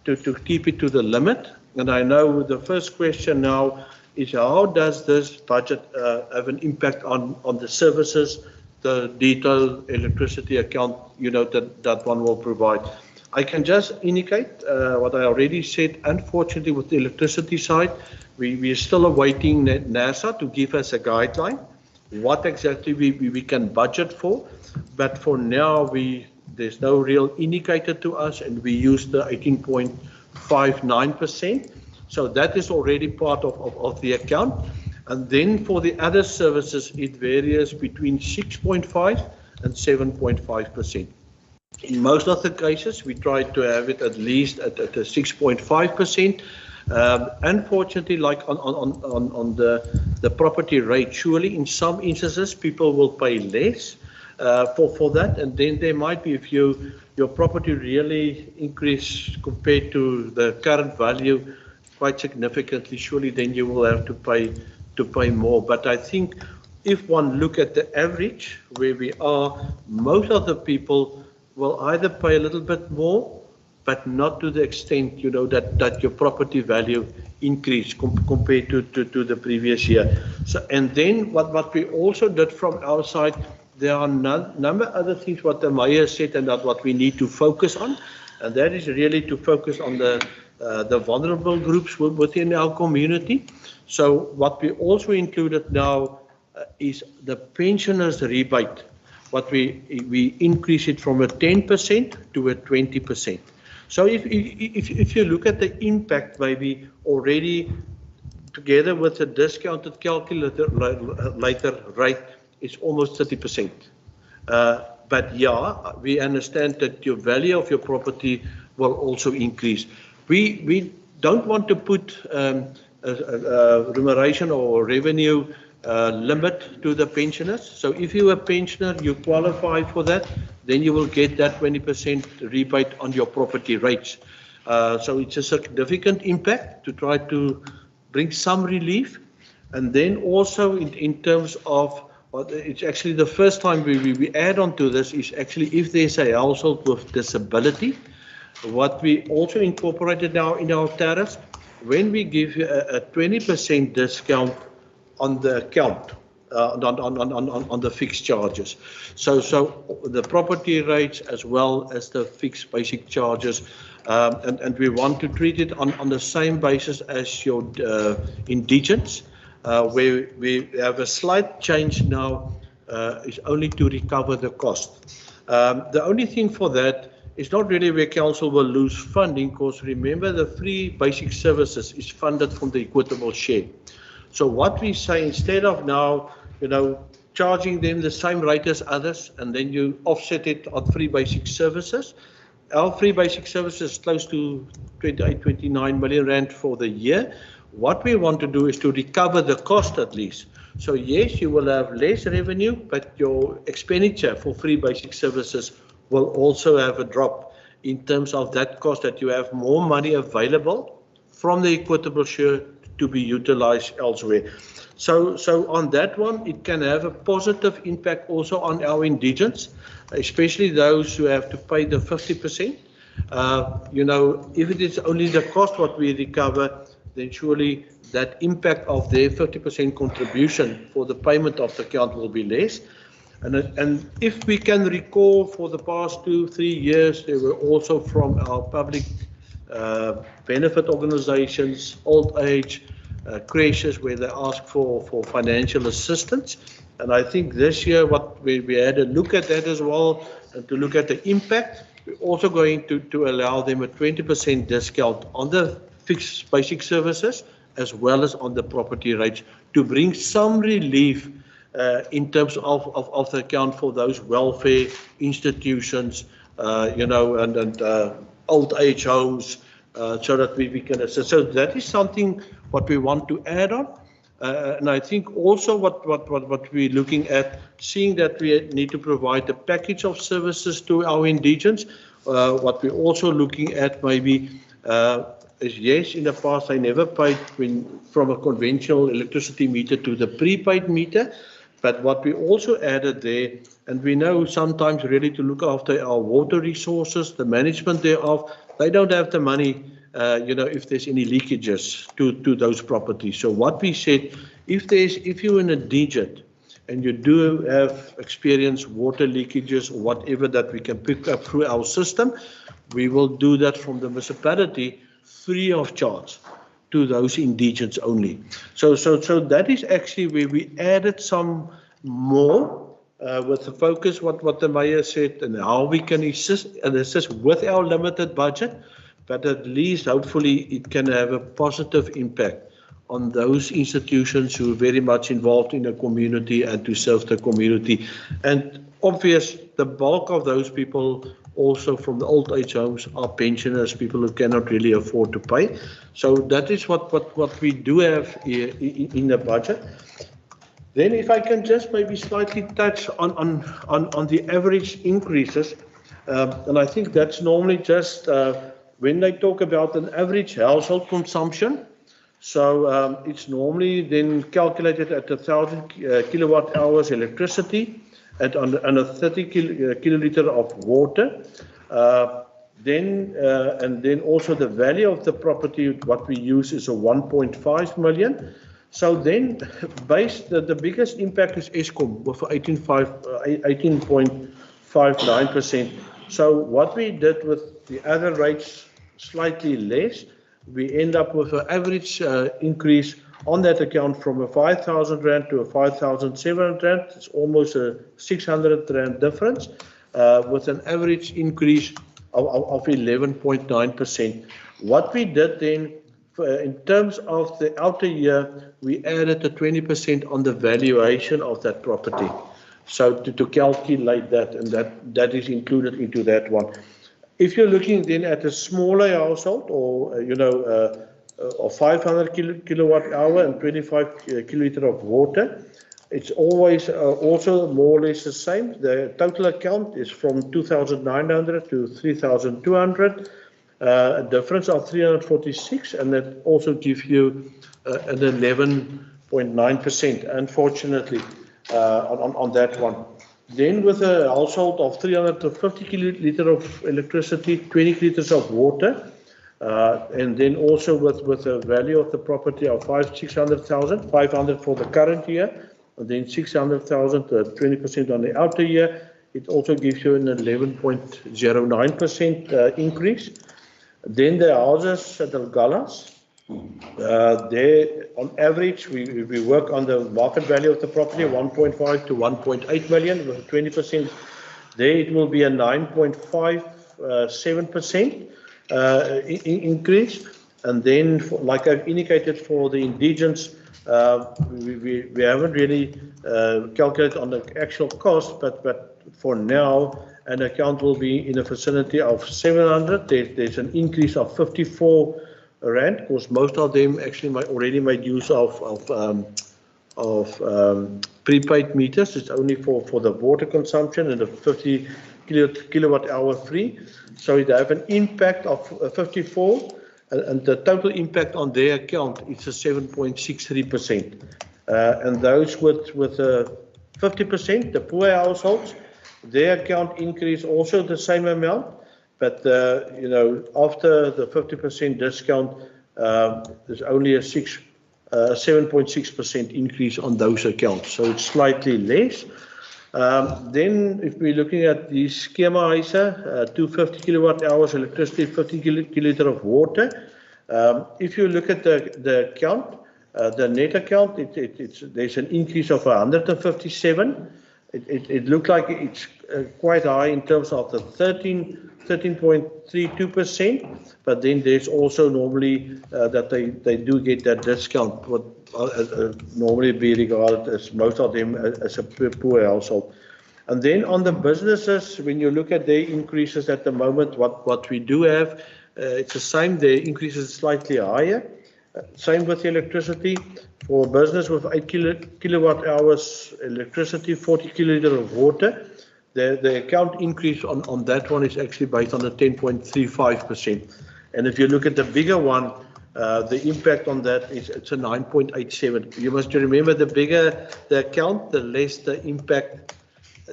[SPEAKER 7] to keep it to the limit. And I know the first question now is, how does this budget have an impact on the services, the detailed electricity account, that one will provide? I can just indicate what I already said. Unfortunately, with the electricity side, we are still awaiting NASA to give us a guideline, what exactly we can budget for. But for now, there's no real indicator to us, and we use the 18.59%. So that is already part of the account. And then for the other services, it varies between 6.5 and 7.5%. In most of the cases, we try to have it at least at a 6.5%. Unfortunately, like on the property rate, surely in some instances, people will pay less for that. And then there might be, if your property really increase compared to the current value quite significantly, surely then you will have to pay more. But I think if one look at the average where we are, most of the people will either pay a little bit more, but not to the extent, you know, that your property value increased compared to the previous year. So, and then what we also did from our side, there are number of other things what the mayor said and that what we need to focus on, and that is really to focus on the vulnerable groups within our community. So what we also included now is the pensioners rebate. What we increase it from a 10% to a 20%. So if you look at the impact, maybe already together with the discounted calculator later rate, it's almost 30%. But yeah, we understand that your value of your property will also increase. We don't want to put a remuneration or revenue limit to the pensioners. So if you're a pensioner, you qualify for that, then you will get that 20% rebate on your property rates. So it's a significant impact to try to bring some relief. And then also in terms of, it's actually the first time we add on to this is actually if there's a household with disability, what we also incorporated now in our tariffs, when we give you a 20% discount on the account, on the fixed charges. So the property rates as well as the fixed basic charges, and we want to treat it on the same basis as your indigents, where we have a slight change now, is only to recover the cost. The only thing for that is not really where council will lose funding, because remember the free basic services is funded from the equitable share. So what we say, instead of now, you know, charging them the same rate as others, and then you offset it on free basic services, our free basic services is close to 28, 29 million rand for the year. What we want to do is to recover the cost at least. So yes, you will have less revenue, but your expenditure for free basic services will also have a drop in terms of that cost, that you have more money available from the equitable share to be utilized elsewhere. So on that one, it can have a positive impact also on our indigents, especially those who have to pay the 50%. You know, if it is only the cost what we recover, then surely that impact of their 50% contribution for the payment of the account will be less. And if we can recall, for the past 2-3 years, there were also from our public benefit organizations, old age, creches, where they ask for financial assistance. And I think this year what we had a look at that as well, and to look at the impact, we're also going to allow them a 20% discount on the fixed basic services as well as on the property rates, to bring some relief in terms of the account for those welfare institutions, you know, and old age homes, so that we can assist. So that is something what we want to add on. And I think also what we're looking at, seeing that we need to provide a package of services to our indigents, what we're also looking at maybe is, yes, in the past I never paid from a conventional electricity meter to the prepaid meter, but what we also added there, and we know sometimes really to look after our water resources, the management thereof, they don't have the money, you know, if there's any leakages to those properties. So what we said, if you're an indigent and you do have experienced water leakages or whatever that we can pick up through our system, we will do that from the municipality free of charge to those indigents only. So that is actually where we added some more with the focus what the mayor said, and how we can assist with our limited budget, but at least hopefully it can have a positive impact on those institutions who are very much involved in the community and to serve the community. And obvious, the bulk of those people also from the old age homes are pensioners, people who cannot really afford to pay. So that is what we do have in the budget. Then if I can just maybe slightly touch on the average increases, and I think that's normally just when they talk about an average household consumption. So it's normally then calculated at 1,000 kilowatt hours electricity and on a 30 kiloliter of water. And then also the value of the property, what we use is a 1.5 million. So then, the biggest impact is Eskom with 18.59%. So what we did with the other rates slightly less, we end up with an average increase on that account from a 5,000 rand to a 5,700 rand. It's almost a 600 rand difference with an average increase of 11.9%. What we did then, in terms of the outer year, we added a 20% on the valuation of that property. So to calculate that, and that is included into that one. If you're looking then at a smaller household, or of 500 kilowatt hour and 25 kiloliter of water, it's always also more or less the same. The total account is from 2,900 to 3,200, a difference of 346, and that also gives you an 11.9%, unfortunately, on that one. Then with a household of 350 kiloliter of electricity, 20 liters of water, and then also with a value of the property of 600,000, 500 for the current year, and then 600,000, 20% on the outer year, it also gives you an 11.09% increase. Then the houses at Agulhas, there on average, we work on the market value of the property, 1.5 to 1.8 million, with 20%. There it will be a 9.57% increase. And then, like I've indicated for the indigents, we haven't really calculated on the actual cost, but for now, an account will be in a vicinity of 700. There's an increase of 54 rand, because most of them actually already made use of prepaid meters. It's only for the water consumption and the 50 kilowatt hour free. So it have an impact of 54. And the total impact on their account is a 7.63%. And those with 50%, the poor households, their account increase also the same amount, but after the 50% discount, there's only a 7.6% increase on those accounts. So it's slightly less. Then if we're looking at the schema huise, 250 kilowatt hours electricity, 50 kiloliter of water. If you look at the account, the net account, there's an increase of 157. It looked like it's quite high in terms of the 13.32%, but then there's also normally that they do get that discount, what normally be regarded as most of them as a poor household. And then on the businesses, when you look at their increases at the moment, what we do have, it's the same, the increase is slightly higher. Same with electricity. For a business with 8 kilowatt hours electricity, 40 kiloliter of water, the account increase on that one is actually based on the 10.35%. And if you look at the bigger one, the impact on that is it's a 9.87. You must remember, the bigger the account, the less the impact.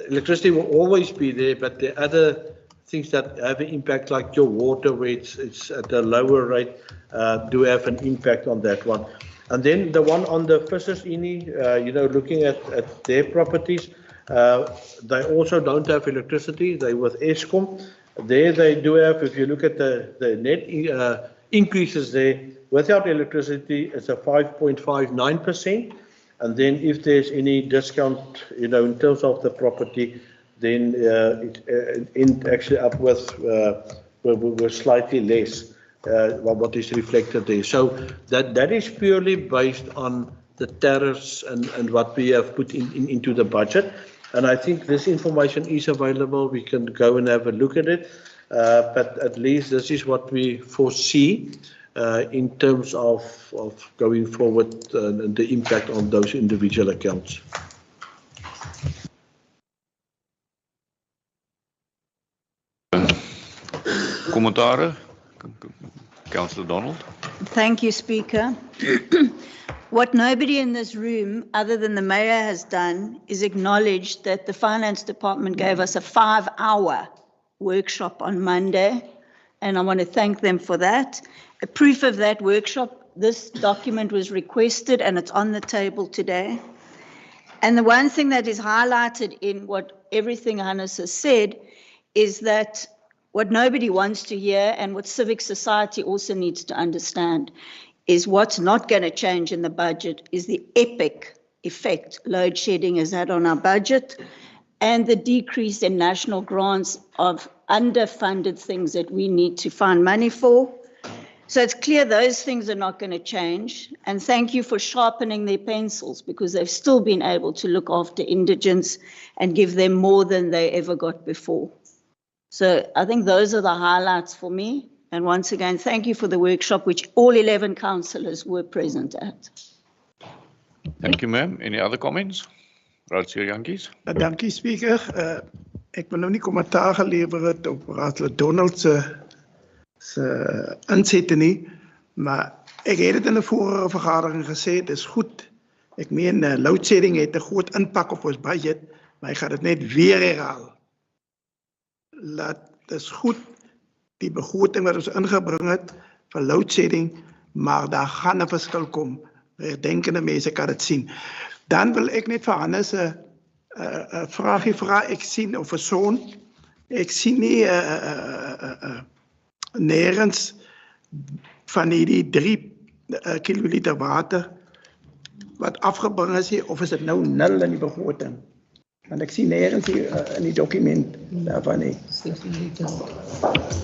[SPEAKER 7] Electricity will always be there, but the other things that have an impact, like your water, where it's at a lower rate, do have an impact on that one. And then the one on the Fishers Ini, looking at their properties, they also don't have electricity. They with Eskom. There they do have, if you look at the net increases there, without electricity, it's a 5.59%. And then if there's any discount, in terms of the property, then it actually up with slightly less. What is reflected there. So that is purely based on the tariffs and what we have put into the budget. And I think this information is available. We can go and have a look at it. But at least this is what we foresee in terms of going forward and the impact on those individual accounts.
[SPEAKER 2] Commentare? Councillor Donald.
[SPEAKER 5] Thank you, Speaker. What nobody in this room, other than the Mayor, has done is acknowledge that the Finance Department gave us a 5-hour workshop on Monday, and I want to thank them for that. A proof of that workshop, this document was requested and it's on the table today. And the one thing that is highlighted in what everything Hannes has said is that what nobody wants to hear and what civic society also needs to understand is what's not going to change in the budget is the epic effect load shedding has had on our budget and the decrease in national grants of underfunded things that we need to find money for. So it's clear those things are not going to change. And thank you for sharpening their pencils because they've still been able to look after indigents and give them more than they ever got before. So I think those are the highlights for me. And once again, thank you for the workshop, which all 11 councillors were present at.
[SPEAKER 2] Thank you, ma'am. Any other comments? Raadslid Jantjies.
[SPEAKER 4] Dankie, Speaker. Ek wil nou nie kommentaar gelewer het op Raadslid Donald se insette nie, maar ek het dit in 'n vorige vergadering gesê, dit is goed. Ek meen load shedding het 'n groot impak op ons budget, maar ek gaan dit net weer herhaal. Laat dis goed die begroting wat ons ingebring het vir load shedding, maar daar gaan 'n verskil kom. Regdenkende mense kan dit sien. Dan wil ek net vir Hannes 'n vraagie vra. Ek sien of 'n son. Ek sien nie nergens van die 3 kiloliter water wat afgebring is hier, of is dit nou 0 in die begroting? Want ek sien nergens hier in die dokument daarvan nie.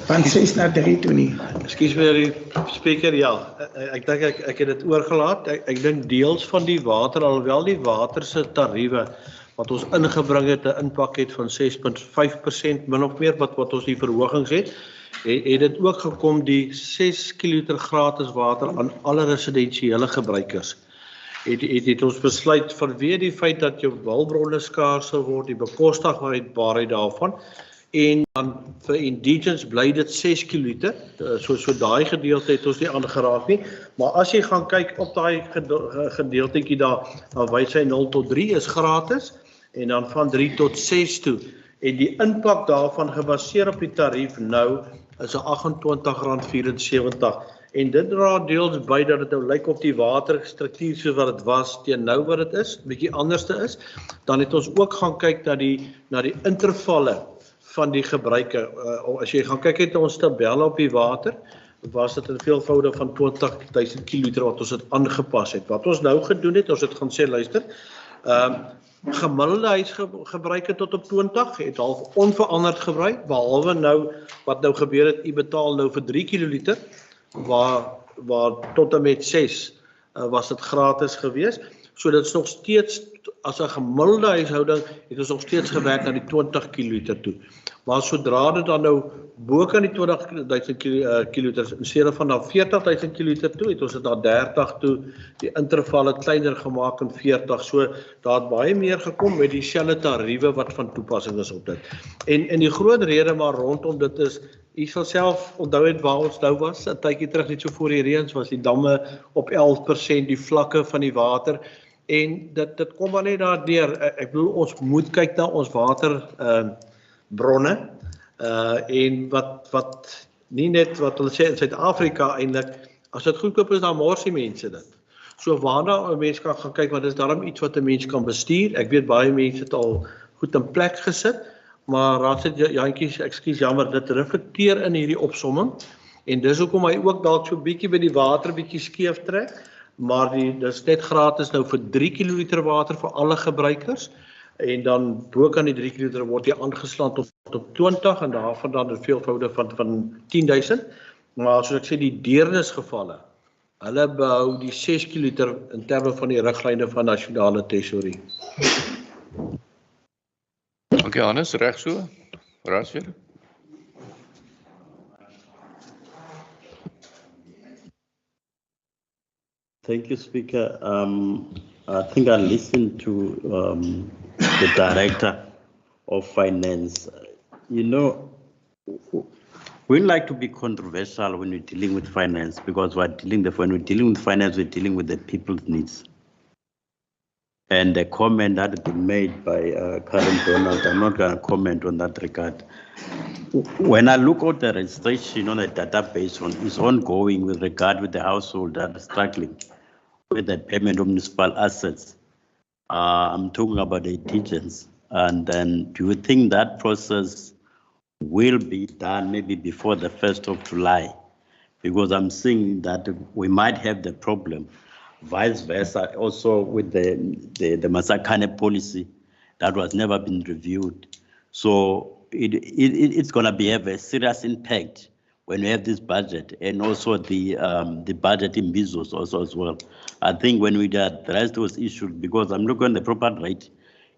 [SPEAKER 4] Van 6 na 3 toe nie.
[SPEAKER 7] Ekskuus meneer die Spreker, ja, ek dink ek het dit oorgelaat. Ek dink deels van die water, alhoewel die water se tariewe wat ons ingebring het 'n impak het van 6.5% min of meer wat ons die verhogings het dit ook gekom die 6 kiloliter gratis water aan alle residensiële gebruikers. Het ons besluit vanweë die feit dat jou hulpbronne skaars sal word, die bekostigbaarheid daarvan, en dan vir indigents bly dit 6 kiloliter, so daai gedeelte het ons nie aangeraak nie, maar as jy gaan kyk op daai gedeeltetjie daar, dan wys hy 0 tot 3 is gratis, en dan van 3 tot 6 toe, en die impak daarvan gebaseer op die tarief nou is R28.74, en dit dra deels by dat dit nou lyk op die waterstruktuur soos wat dit was teen nou wat dit is, bietjie anderste is. Dan het ons ook gaan kyk na die intervalle van die gebruike. As jy gaan kyk het ons tabelle op die water, was dit 'n veelvoude van 20.000 kiloliter wat ons het aangepas het. Wat ons nou gedoen het, ons het gaan sê, luister, gemiddelde huisgebruike tot op 20 het half onveranderd gebruik, behalwe nou wat nou gebeur het, u betaal nou vir 3 kiloliter, waar tot en met 6 was dit gratis gewees. So dit is nog steeds, as 'n gemiddelde huishouding, het ons nog steeds gewerk na die 20 kiloliter toe. Maar sodra dit dan nou bo kan die 20.000 kiloliter, in steede van na 40.000 kiloliter toe, het ons dit na 30 toe, die intervalle kleiner gemaak in 40, so daar het baie meer gekom met dieselfde tariewe wat van toepassing is op dit. En die groot rede maar rondom dit is, u sal self onthou het waar ons nou was, 'n tydjie terug net so voor die reëns, was die damme op 11%, die vlakke van die water, en dit kom maar net daardeur. Ek bedoel, ons moet kyk na ons waterbronne, en wat nie net wat hulle sê in Suid-Afrika eintlik, as dit goedkoop is, dan mors die mense dit. So waarna 'n mens kan gaan kyk, want dit is daarom iets wat 'n mens kan bestuur. Ek weet baie mense het al goed in plek gesit, maar Raadslid Jantjies, ekskuus, jammer, dit reflekteer in hierdie opsomming, en dis hoekom hy ook dalk so bietjie by die water bietjie skeef trek, maar dis net gratis nou vir 3 kiloliter water vir alle gebruikers, en dan bo kan die 3 kiloliter word jy aangeslaan tot op 20, en daarvan dan 'n veelvoude van 10.000, maar soos ek sê, die deernisgevalle, hulle behou die 6 kiloliter in terme van die riglyne van nasionale tesourie.
[SPEAKER 2] Dankie Hannes, reg so. Raadslid.
[SPEAKER 8] Thank you, Speaker. I think I listened to the Director of Finance. You know, We like to be controversial when we're dealing with finance, because when we're dealing with finance, we're dealing with the people's needs. And the comment that has been made by Karen Donald, I'm not going to comment on that regard. When I look at the registration on a database is ongoing with regard with the household that are struggling with the payment of municipal assets. I'm talking about the indigents. And then do you think that process will be done maybe before the 1st of July? Because I'm seeing that we might have the problem. Vice versa, also with the Masakane policy that was never been reviewed. So it's going to have a serious impact when we have this budget, and also the budget in Bezos also as well. I think when we address those issues, because I'm looking at the property rate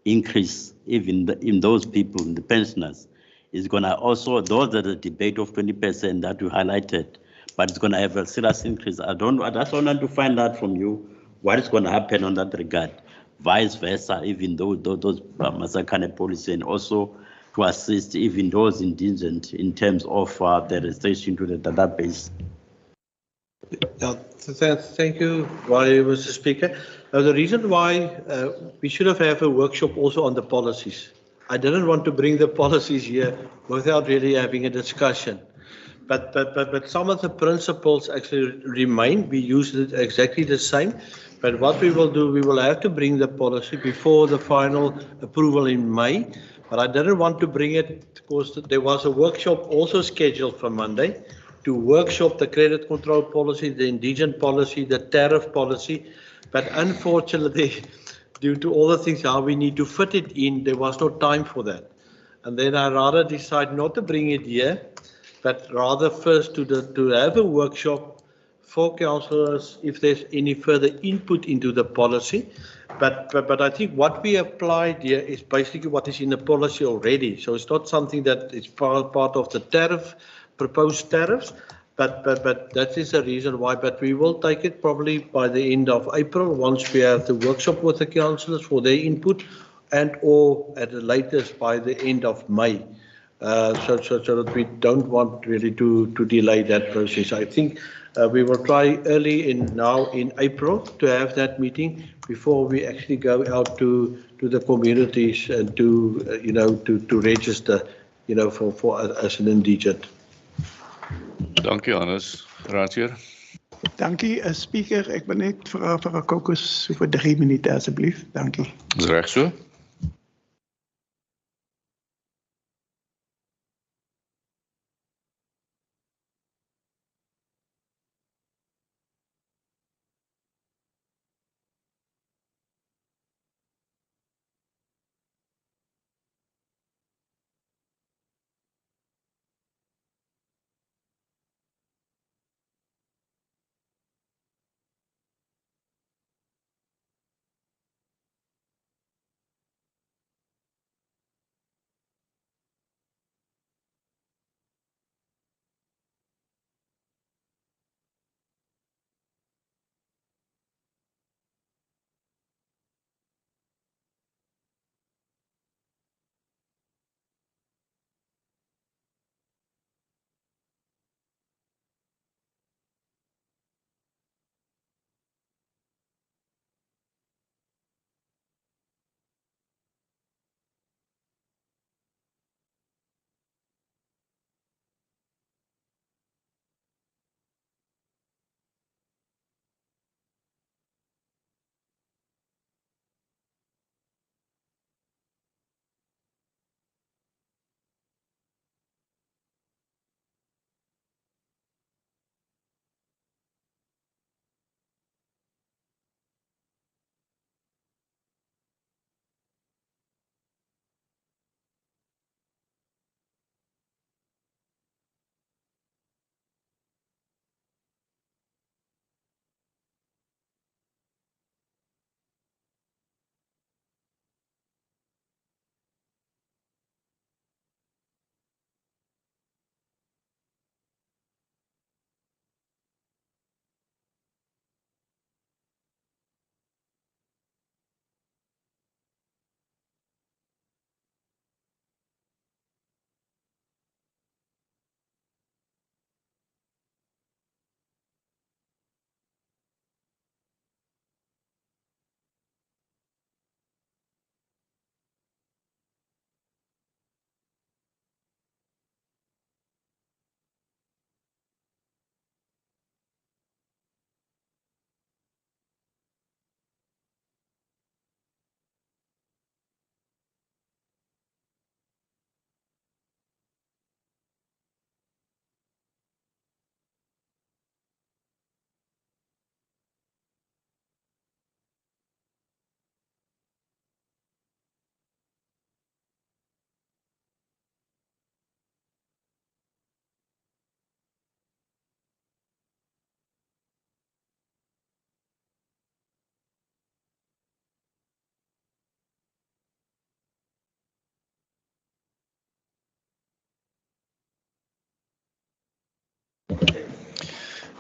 [SPEAKER 8] increase, even in those people, in the pensioners, is going to also, those are the debate of 20% that you highlighted, but it's going to have a serious increase. I just wanted to find out from you what is going to happen on that regard, vice versa, even though those Masakane policy, and also to assist even those indigent in terms of the registration to the database.
[SPEAKER 7] Thank you, Mr. Speaker. The reason why we should have a workshop also on the policies. I didn't want to bring the policies here without really having a discussion. But some of the principles actually remain. We use it exactly the same. But what we will do, we will have to bring the policy before the final approval in May. But I didn't want to bring it because there was a workshop also scheduled for Monday to workshop the credit control policy, the indigent policy, the tariff policy. But unfortunately, due to all the things how we need to fit it in, there was no time for that. And then I rather decide not to bring it here, but rather first to have a workshop for councillors if there's any further input into the policy. But I think what we applied here is basically what is in the policy already. So it's not something that is part of the tariff, proposed tariffs, but that is the reason why. But we will take it probably by the end of April once we have the workshop with the councillors for their input, and or at the latest by the end of May. So that we don't want really to delay that process. I think we will try early now in April to have that meeting before we actually go out to the communities and to register for as an indigent.
[SPEAKER 2] Dankie Hannes. Raadsheer.
[SPEAKER 4] Dankie, Speaker. Ek wil net vra vir 'n kokos so vir 3 minute asseblief. Dankie.
[SPEAKER 2] Dis reg so.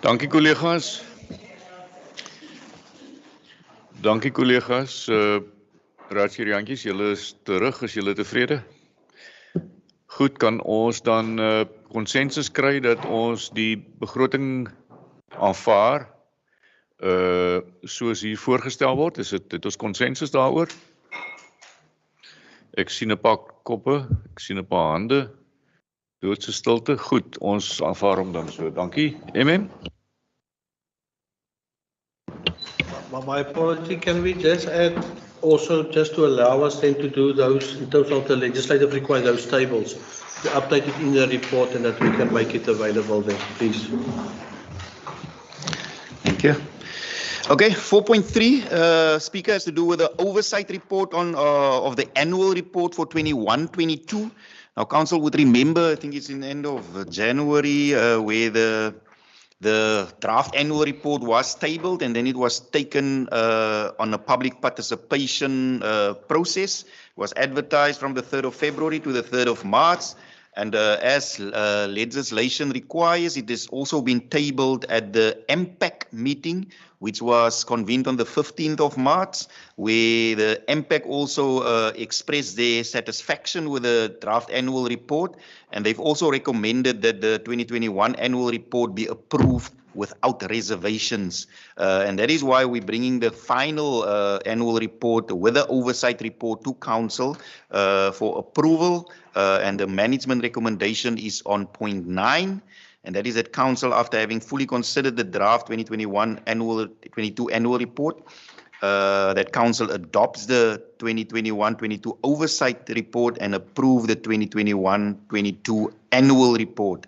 [SPEAKER 2] Dankie collega's. Dankie collega's. Raadsheer Jantjies, julle is terug, is julle tevrede? Goed, kan ons dan konsensus kry dat ons die begroting aanvaar soos hier voorgestel word? Het ons konsensus daaroor? Ek sien 'n paar koppe, ek sien 'n paar hande. Doodse stilte. Goed, ons aanvaar hom dan so. Dankie. MM?
[SPEAKER 7] My apology, can we just add also just to allow us then to do those, in terms of the legislative requirement, those tables, to update it in the report and that we can make it available then, please.
[SPEAKER 1] Thank you. Okay, 4.3, Speaker, has to do with the oversight report on of the annual report for 21-22. Now, Council would remember, I think it's in the end of January, where the draft annual report was tabled and then it was taken on a public participation process. It was advertised from the 3rd of February to the 3rd of March. And as legislation requires, it has also been tabled at the MPAC meeting, which was convened on the 15th of March, where the MPAC also expressed their satisfaction with the draft annual report. And they've also recommended that the 2021 annual report be approved without reservations. And that is why we're bringing the final annual report with the oversight report to Council for approval. And the management recommendation is on point 9. And that is that Council, after having fully considered the draft 2021-22 annual report, that Council adopts the 2021-22 oversight report and approve the 2021-22 annual report.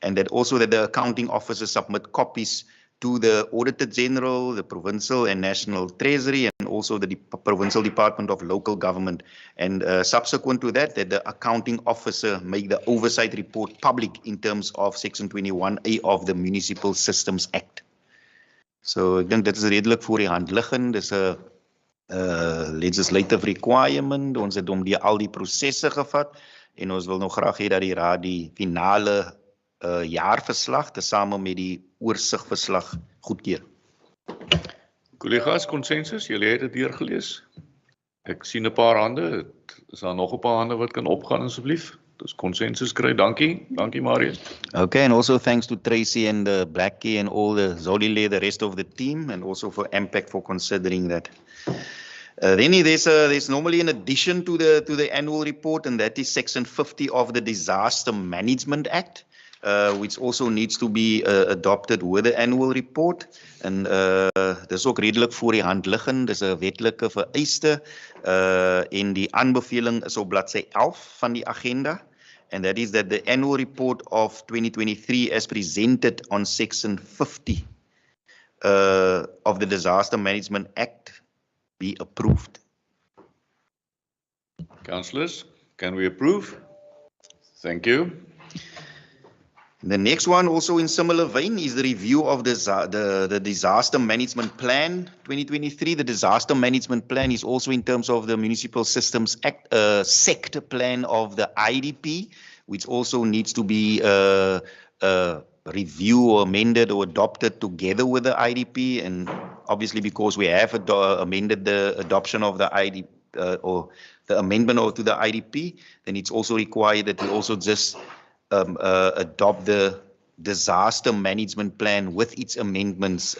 [SPEAKER 1] And that also that the accounting officers submit copies to the Auditor General, the Provincial and National Treasury, and also the Provincial Department of Local Government. And subsequent to that, that the accounting officer make the oversight report public in terms of Section 21A of the Municipal Systems Act. So ek dink dit is redelik voor die hand liggend. Dis 'n legislative requirement. Ons het hom deur al die prosesse gevat en ons wil nog graag hê dat die raad die finale jaarverslag tesame met die oorsigverslag goedkeur.
[SPEAKER 2] Collega's, konsensus, julle het dit deurgelees. Ek sien 'n paar hande. Is daar nog 'n paar hande wat kan opgaan asseblief? Dus konsensus kry. Dankie. Dankie Marius.
[SPEAKER 1] Okay, and also thanks to Tracy and Blackie and all the Zolile, the rest of the team, and also for MPAC for considering that. Then there's normally an addition to the annual report, and that is Section 50 of the Disaster Management Act. Which also needs to be adopted with the annual report. En dis ook redelik voor die hand liggend. Dis 'n wetlike vereiste en die aanbeveling is op bladsy 11 van die agenda. And that is that the annual report of 2023 as presented on Section 50 of the Disaster Management Act be approved.
[SPEAKER 2] Councillors, can we approve? Thank you.
[SPEAKER 1] The next one, also in similar vein, is the review of the Disaster Management Plan 2023. The Disaster Management Plan is also in terms of the Municipal Systems Act, sector plan of the IDP, which also needs to be reviewed or amended or adopted together with the IDP. And obviously, because we have amended the adoption of the IDP or the amendment to the IDP, then it's also required that we also just adopt the disaster management plan with its amendments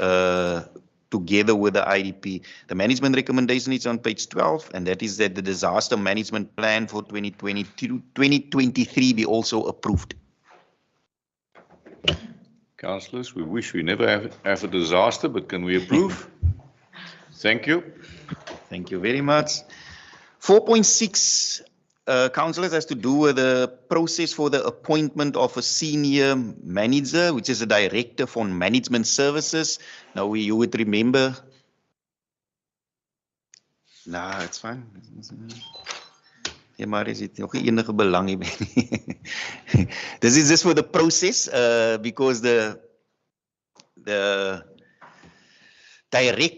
[SPEAKER 1] together with the IDP. The management recommendation is on page 12, and that is that the disaster management plan for 2023 be also approved.
[SPEAKER 2] Councillors, we wish we never have a disaster, but can we approve? Thank you.
[SPEAKER 1] Thank you very much. 4.6. Councillors, has to do with the process for the appointment of a senior manager, which is a director for management services. Now, you would remember. Nah, it's fine. Ja, maar is dit nog enige belang hierby nie. This is just for the process, because the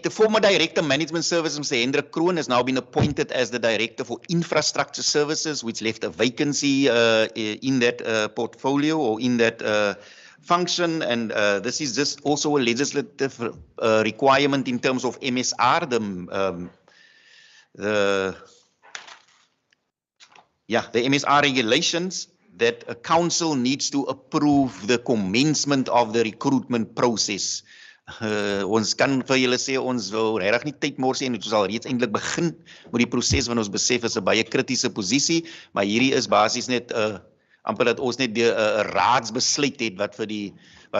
[SPEAKER 1] former Director Management Services, Mr. Hendrik Kroon, has now been appointed as the Director for Infrastructure Services, which left a vacancy in that portfolio or in that function, and this is just also a legislative requirement in terms of MSR, the MSR regulations, that a council needs to approve the commencement of the recruitment process. Ons kan vir julle sê ons wil regtig nie tyd mors en ons sal reeds eintlik begin met die proses, want ons besef is 'n baie kritiese posisie, maar hierdie is basies net amper dat ons net 'n raadsbesluit het wat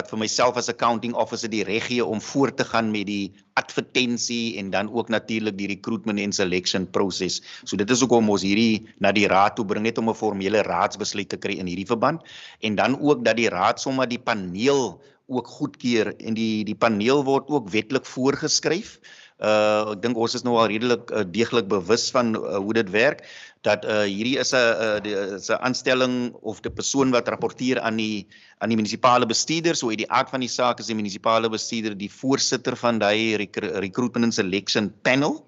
[SPEAKER 1] vir myself as accounting officer die reg gee om voort te gaan met die advertensie en dan ook natuurlik die recruitment en selection proses. So dit is hoekom ons hierdie na die raad toe bring, net om 'n formele raadsbesluit te kry in hierdie verband, en dan ook dat die raad sommer die paneel ook goedkeur, en die paneel word ook wetlik voorgeskryf. Ek dink ons is nou al redelik deeglik bewus van hoe dit werk, dat hierdie is 'n aanstelling of die persoon wat rapporteer aan die munisipale bestuurder. So uit die aard van die saak is die munisipale bestuurder die voorsitter van die recruitment and selection panel,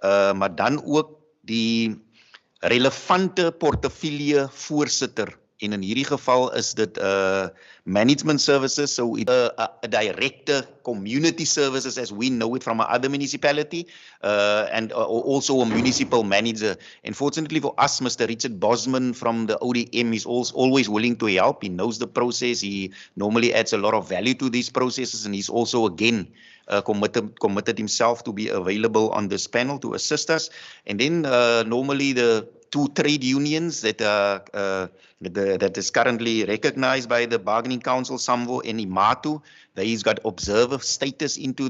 [SPEAKER 1] maar dan ook die relevante portefeulje voorsitter. En in hierdie geval is dit management services, so a director, community services as we know it from our other municipality, and also a municipal manager. And fortunately for us, Mr. Richard Bosman from the ODM is always willing to help. He knows the process. He normally adds a lot of value to these processes, and he's also again committed himself to be available on this panel to assist us. And then normally the two trade unions that is currently recognized by the bargaining council, SAMWO and IMATU, he's got observer status onto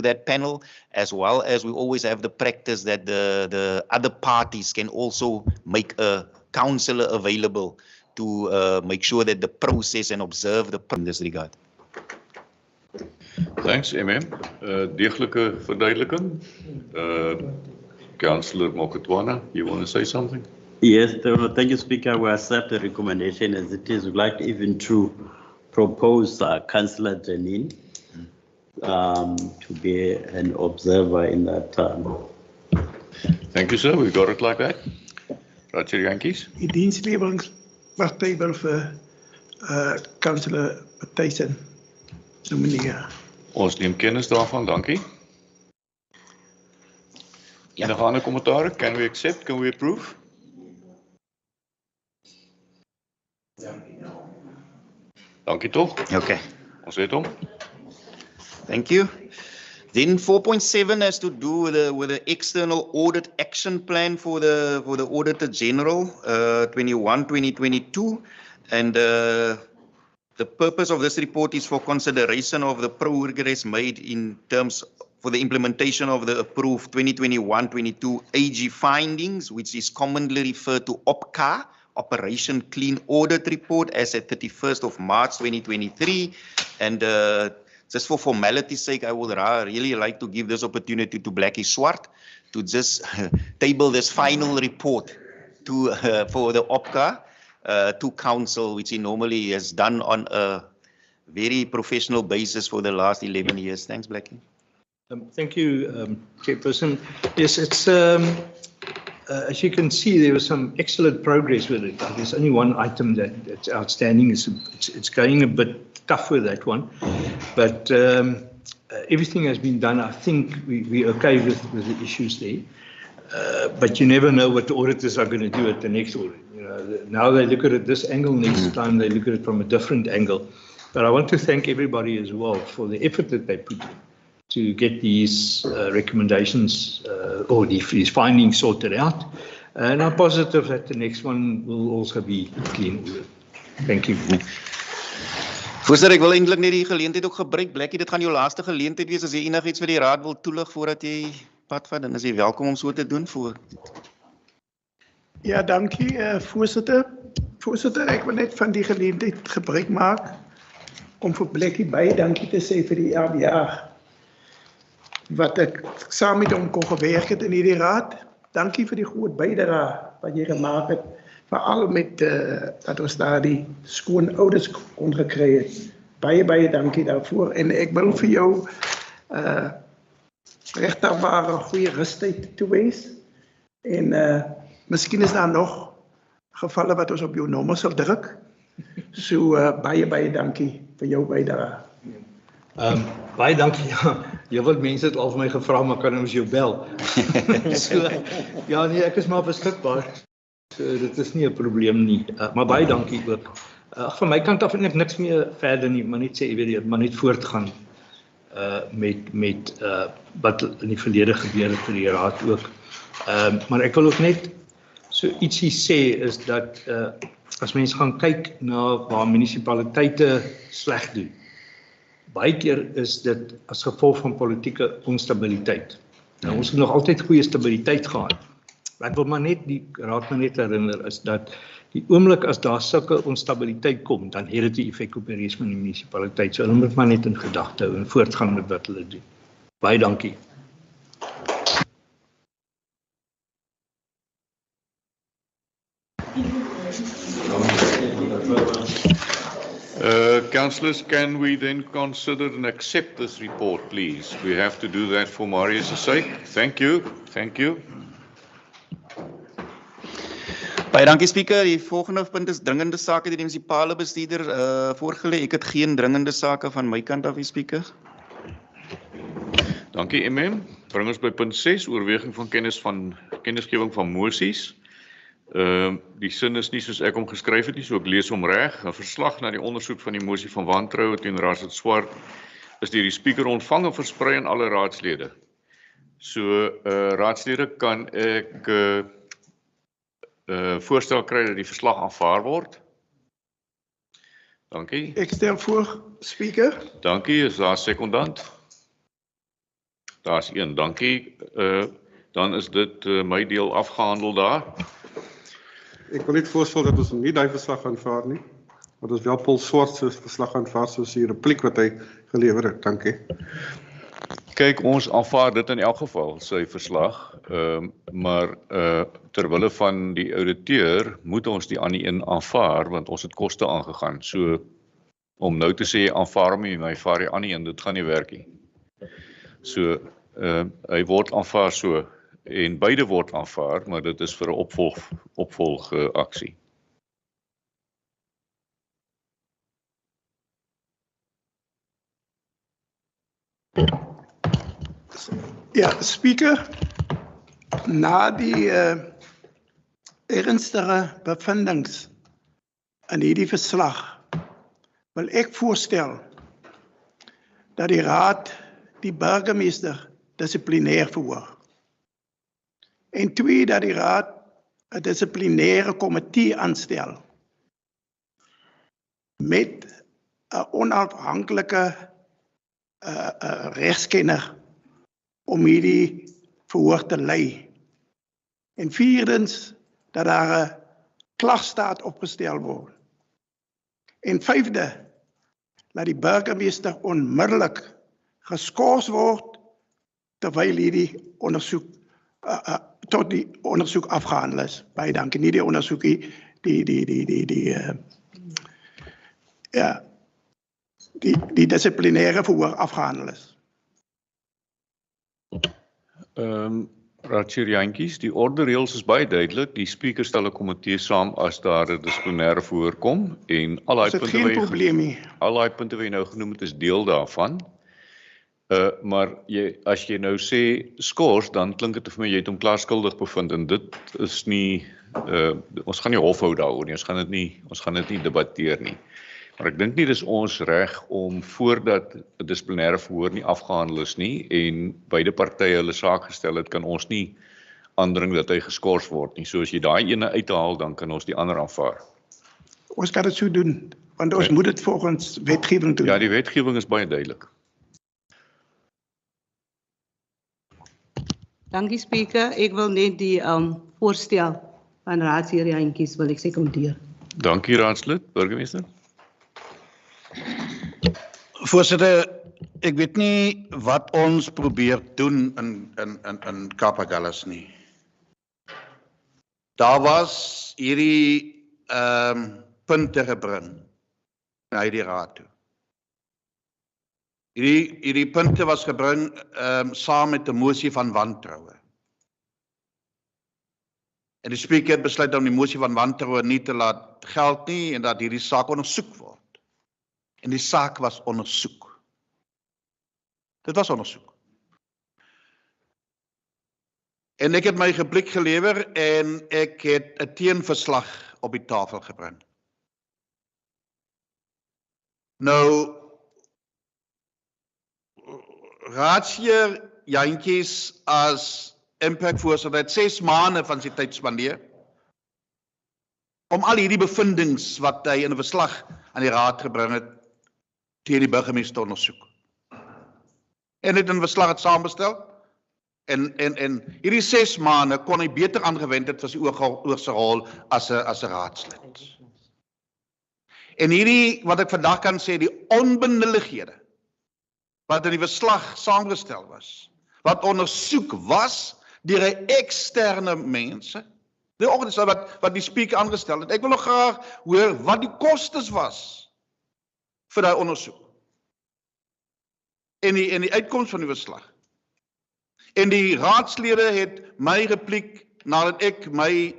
[SPEAKER 1] that panel, as well as we always have the practice that the other parties can also make a councillor available to make sure that the process and observe the in this regard.
[SPEAKER 2] Thanks, MM. Deeglike verduideliking. Councillor Mokotwana, you want to say something?
[SPEAKER 8] Yes, thank you, Speaker. We accept the recommendation as it is. We'd like even to propose Councillor Janine to be an observer in that.
[SPEAKER 2] Thank you, sir. We got it like that. Roger Yankees.
[SPEAKER 4] Die diensleweringspartij wil vir Councillor Matthijssen nomineer.
[SPEAKER 2] Ons neem kennis daarvan, dankie. Enige ander kommentaar? Can we accept? Can we approve? Dankie toch?
[SPEAKER 1] Okay.
[SPEAKER 2] Ons weet hom.
[SPEAKER 1] Thank you. Then 4.7 has to do with the external audit action plan for the Auditor General 21-2022, and the purpose of this report is for consideration of the progress made in terms for the implementation of the approved 2021-22 AG findings, which is commonly referred to OPCAR, Operation Clean Audit Report, as at 31st of March 2023. And just for formality's sake, I would really like to give this opportunity to Blackie Swart to just table this final report to for the OPCAR to council, which he normally has done on a very professional basis for the last 11 years. Thanks, Blackie.
[SPEAKER 10] Thank you, Chairperson. Yes, it's as you can see, there was some excellent progress with it. There's only one item that's outstanding. It's going a bit tough with that one, but everything has been done. I think we're okay with the issues there. But you never know what the auditors are going to do at the next audit. You know, now they look at it this angle, next time they look at it from a different angle. But I want to thank everybody as well for the effort that they put in to get these recommendations or these findings sorted out. And I'm positive that the next one will also be clean audit. Thank you.
[SPEAKER 1] Voorsitter, ek wil eintlik net die geleentheid ook gebruik. Blackie, dit gaan jou laaste geleentheid wees as jy enigiets vir die raad wil toelig voordat jy pad vat, dan is jy welkom om so te doen voor.
[SPEAKER 4] Ja, dankie, voorsitter. Voorsitter, ek wil net van die geleentheid gebruik maak om vir Blackie baie dankie te sê vir die 11 jaar wat ek saam met hom kon gewerk het in hierdie raad. Dankie vir die groot bydrae wat jy gemaak het, veral met dat ons daar die skoon ouders kon gekry het. Baie dankie daarvoor, en ek wil vir jou regtig ware goeie rustyd toewens. En miskien is daar nog gevalle wat ons op jou nommer sal druk. So baie dankie vir jou bydrae.
[SPEAKER 10] Baie dankie. Ja, jy wil mense het al vir my gevra, maar kan ons jou bel? So, ja nee, ek is maar beskikbaar. So, dit is nie 'n probleem nie. Maar baie dankie ook. Van my kant af en ek niks meer verder nie, maar net sê, jy weet, maar net voortgaan met wat in die verlede gebeur het vir die raad ook. Maar ek wil ook net so ietsie sê is dat as mense gaan kyk na waar munisipaliteite sleg doen, baie keer is dit as gevolg van politieke onstabiliteit. Nou, ons het nog altyd goeie stabiliteit gehad. Wat wil maar net die raad maar net herinner is dat die oomblik as daar sulke onstabiliteit kom, dan het dit 'n effek op die res van die munisipaliteit. So hulle moet maar net in gedagte hou en voortgaan met wat hulle doen. Baie dankie.
[SPEAKER 2] Councillors, can we then consider and accept this report, please? We have to do that for Marius' sake. Thank you. Thank you.
[SPEAKER 1] Baie dankie Speaker. Die volgende punt is dringende sake die munisipale bestuurder voorgelê. Ek het geen dringende sake van my kant af, Speaker.
[SPEAKER 2] Dankie MM. Bring ons by punt 6, oorweging van kennisgewing van MOSIES. Die sin is nie soos ek hom geskryf het nie, so ek lees hom reg. 'n Verslag na die ondersoek van die mosie van wantroue teen Raadslid Swart is deur die Speaker ontvang en versprei aan alle raadslede. So raadslede, kan ek voorstel kry dat die verslag aanvaar word? Dankie.
[SPEAKER 4] Ek stel voor, Speaker.
[SPEAKER 2] Dankie, is daar sekondant? Daar's een, dankie. Dan is dit my deel afgehandel daar.
[SPEAKER 11] Ek wil net voorstel dat ons nie die verslag aanvaar nie, maar ons wel Paul Swart se verslag aanvaar soos die repliek wat hy gelewer het. Dankie.
[SPEAKER 2] Kyk, ons aanvaar dit in elk geval, sy verslag, maar terwille van die auditeur moet ons die ander een aanvaar, want ons het koste aangegaan. So, om nou te sê, aanvaar hom nie, maar aanvaar die ander een, dit gaan nie werk nie. So, hy word aanvaar so, en beide word aanvaar, maar dit is vir 'n opvolgaksie.
[SPEAKER 4] Ja, Speaker, na die ernstige bevindings in hierdie verslag wil ek voorstel dat die raad die burgemeester dissiplinêr verhoor. En 2, dat die raad 'n dissiplinêre komitee aanstel met 'n onafhanklike regskenner om hierdie verhoor te lei. En 4, dat daar 'n klagstaat opgestel word. En 5, dat die burgemeester onmiddellik geskort word terwyl hierdie ondersoek tot die ondersoek afgehandel is. Baie dankie, nie die ondersoek die dissiplinêre verhoor afgehandel is.
[SPEAKER 2] Raadslid Jantjies, die ordereëls is baie duidelik. Die Speaker stel 'n komitee saam as daar 'n dissiplinêre verhoor kom en al daai punte wat jy nou genoem het is deel daarvan. Maar as jy nou sê skors, dan klink dit vir my jy het hom klaar skuldig bevind en dit is nie ons gaan nie hof hou daaroor nie. Ons gaan dit nie debatteer nie. Maar ek dink nie dis ons reg om voordat 'n dissiplinêre verhoor nie afgehandel is nie en beide partye hulle saak gestel het, kan ons nie aandring dat hy geskort word nie. So as jy daai ene uithaal, dan kan ons die ander aanvaar.
[SPEAKER 4] Ons kan dit so doen, want ons moet dit volgens wetgewing doen.
[SPEAKER 2] Ja, die wetgewing is baie duidelik.
[SPEAKER 12] Dankie Speaker, ek wil net die voorstel van raadslid Jantjies wil ek sekondeer.
[SPEAKER 2] Dankie raadslid, burgemeester.
[SPEAKER 9] Voorsitter, ek weet nie wat ons probeer doen in Kapagallas nie. Daar was hierdie punte gebring na die raad toe. Hierdie punte was gebring saam met 'n mosie van wantroue. En die Speaker het besluit om die mosie van wantroue nie te laat geld nie en dat hierdie saak ondersoek word. En die saak was ondersoek. Dit was ondersoek. En ek het my repliek gelewer en ek het 'n teenverslag op die tafel gebring. Nou, raadsheer Jantjies as impactvoorsitter het 6 maande van sy tyd spandeer om al hierdie bevindings wat hy in 'n verslag aan die raad gebring het, teen die burgemeester te ondersoek. En het 'n verslag het saamgestel en hierdie 6 maande kon hy beter aangewend het vir sy oorse rol as 'n raadslid. En hierdie wat ek vandag kan sê, die onbenullighede wat in die verslag saamgestel was, wat ondersoek was deur 'n eksterne mense, die organisasie wat die speaker aangestel het. Ek wil nog graag hoor wat die kostes was vir daai ondersoek. En die uitkoms van die verslag. En die raadslede het my repliek nadat ek my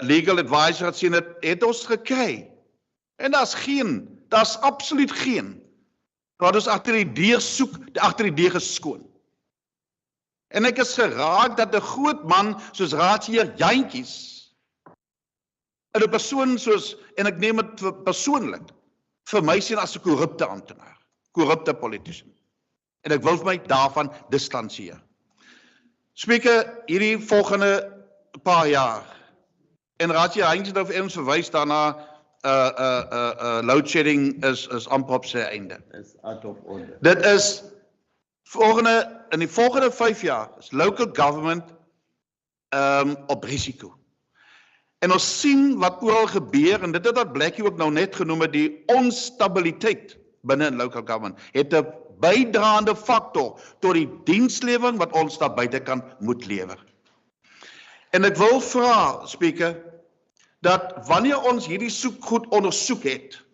[SPEAKER 9] legal advisor het sien het ons gekry. En daar's absoluut geen. Wat ons agter die deur soek, agter die deur geskoon. En ek is geraak dat 'n groot man soos raadsheer Jantjies, 'n persoon soos, en ek neem dit persoonlik, vir my sien as 'n korrupte amptenaar, korrupte politician. En ek wil my daarvan distansieer. Speaker, hierdie volgende paar jaar, en raadsheer Jantjies het vir ons verwys daarna, load shedding is amper op sy einde.
[SPEAKER 8] It's out of order.
[SPEAKER 9] Dit is in die volgende 5 jaar is local government op risiko. En ons sien wat oral gebeur, en dit het wat Blackie ook nou net genoem het, die onstabiliteit binne in local government, het 'n bydraende faktor tot die dienslewering wat ons daar buitekant moet lewer. En ek wil vra, Speaker, dat wanneer ons hierdie goed ondersoek het,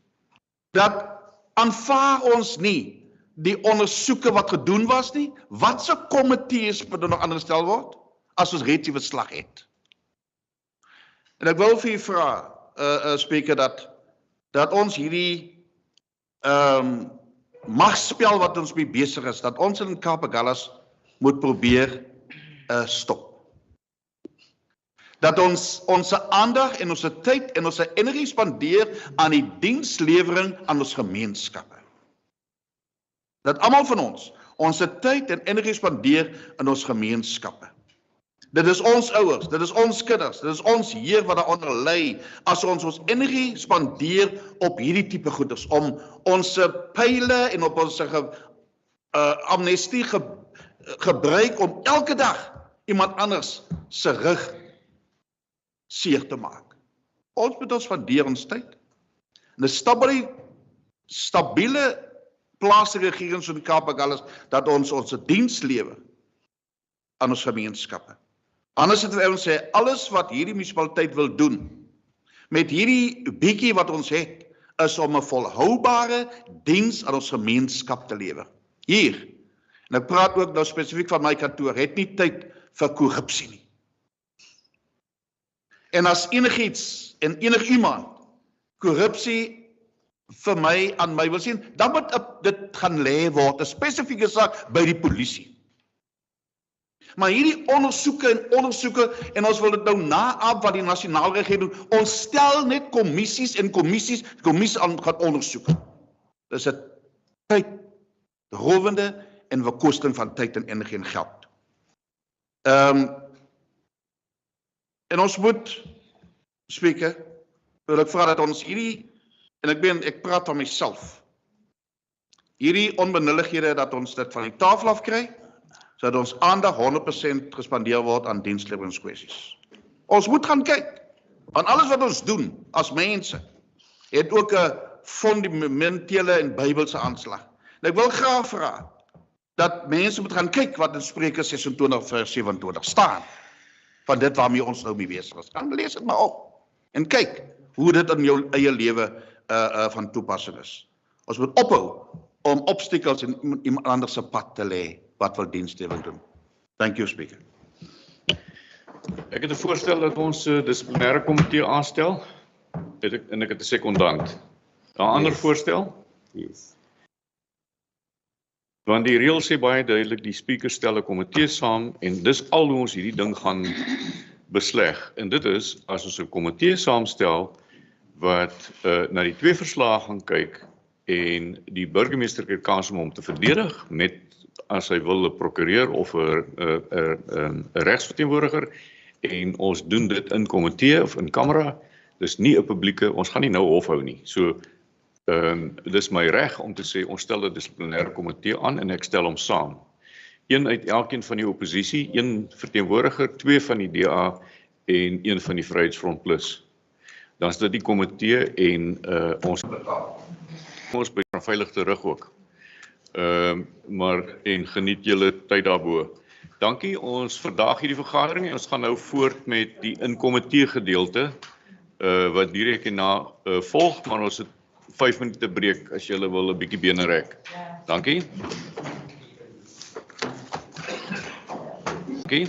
[SPEAKER 9] dat aanvaar ons nie die ondersoeke wat gedoen was nie, wat se komitees moet nog aangestel word, as ons reeds die verslag het. En ek wil vir u vra, Speaker, dat ons hierdie magspel wat ons mee besig is, dat ons in Kaap Agulhas moet probeer stop. Dat ons aandag en ons tyd en ons energie spandeer aan die dienslewering aan ons gemeenskappe. Dat almal van ons tyd en energie spandeer in ons gemeenskappe. Dit is ons ouers, dit is ons kinders, dit is ons Heer wat daaronder lê as ons energie spandeer op hierdie tipe goeders, om ons pile en op ons amnestie gebruik om elke dag iemand anders se rug seer te maak. Ons moet ons spandeer ons tyd. En 'n stabiele plaaslike regering so in Kaap Agulhas, dat ons diens lewer aan ons gemeenskappe. Anders het ons sê, alles wat hierdie munisipaliteit wil doen, met hierdie bietjie wat ons het, is om 'n volhoubare diens aan ons gemeenskap te lewer. Hier, en ek praat ook nou spesifiek van my kantoor, het nie tyd vir korrupsie nie. En as enigiets en iemand korrupsie vir my aan my wil sien, dan moet dit gaan lê word, 'n spesifieke saak by die polisie. Maar hierdie ondersoeke en ons wil dit nou naap wat die nasionale regering doen. Ons stel net kommissies gaan ondersoek. Dis 'n tydrowende en verkosting van tyd en energie en geld. En ons moet, Speaker, wil ek vra dat ons hierdie, en ek praat van myself, hierdie onbenullighede dat ons dit van die tafel af kry, sodat ons aandag 100% gespandeer word aan diensleweringskwessies. Ons moet gaan kyk, want alles wat ons doen as mense, het ook 'n fundamentele en Bybelse aanslag. En ek wil graag vra, dat mense moet gaan kyk wat in Spreuke 26:27 staan, van dit waarmee ons nou mee besig is. Gaan lees dit maar op, en kyk, hoe dit in jou eie lewe van toepassing is. Ons moet ophou om obstacles in iemand anders se pad te lê wat wil dienslewering doen. Thank you, Speaker.
[SPEAKER 2] Ek het 'n voorstel dat ons 'n dissiplinêre komitee aanstel. En ek het 'n sekondant. 'n ander voorstel?
[SPEAKER 8] Yes.
[SPEAKER 2] Want die reël sê baie duidelik, die speaker stel 'n komitee saam en dis al hoe ons hierdie ding gaan besleg. En dit is, as ons 'n komitee saamstel wat na die twee verslae gaan kyk en die burgemeester kry kans om hom te verdedig met, as hy wil, 'n prokureur of 'n regsverteenwoordiger, en ons doen dit in komitee of in kamera, dis nie 'n publieke, ons gaan nie nou hof hou nie. So, dis my reg om te sê, ons stel 'n dissiplinêre komitee aan en ek stel hom saam. Een uit elkeen van die oppositie, een verteenwoordiger, 2 van die DA en 1 van die Vryheidsfront Plus. Dan is dit die komitee en ons by veilig terug ook. Maar en geniet julle tyd daarbo. Dankie, ons verdaag hierdie vergadering en ons gaan nou voort met die in-komitee gedeelte wat direk hierna volg, maar ons het 5 minute breek as julle wil 'n bietjie bene rek. Dankie. Dankie.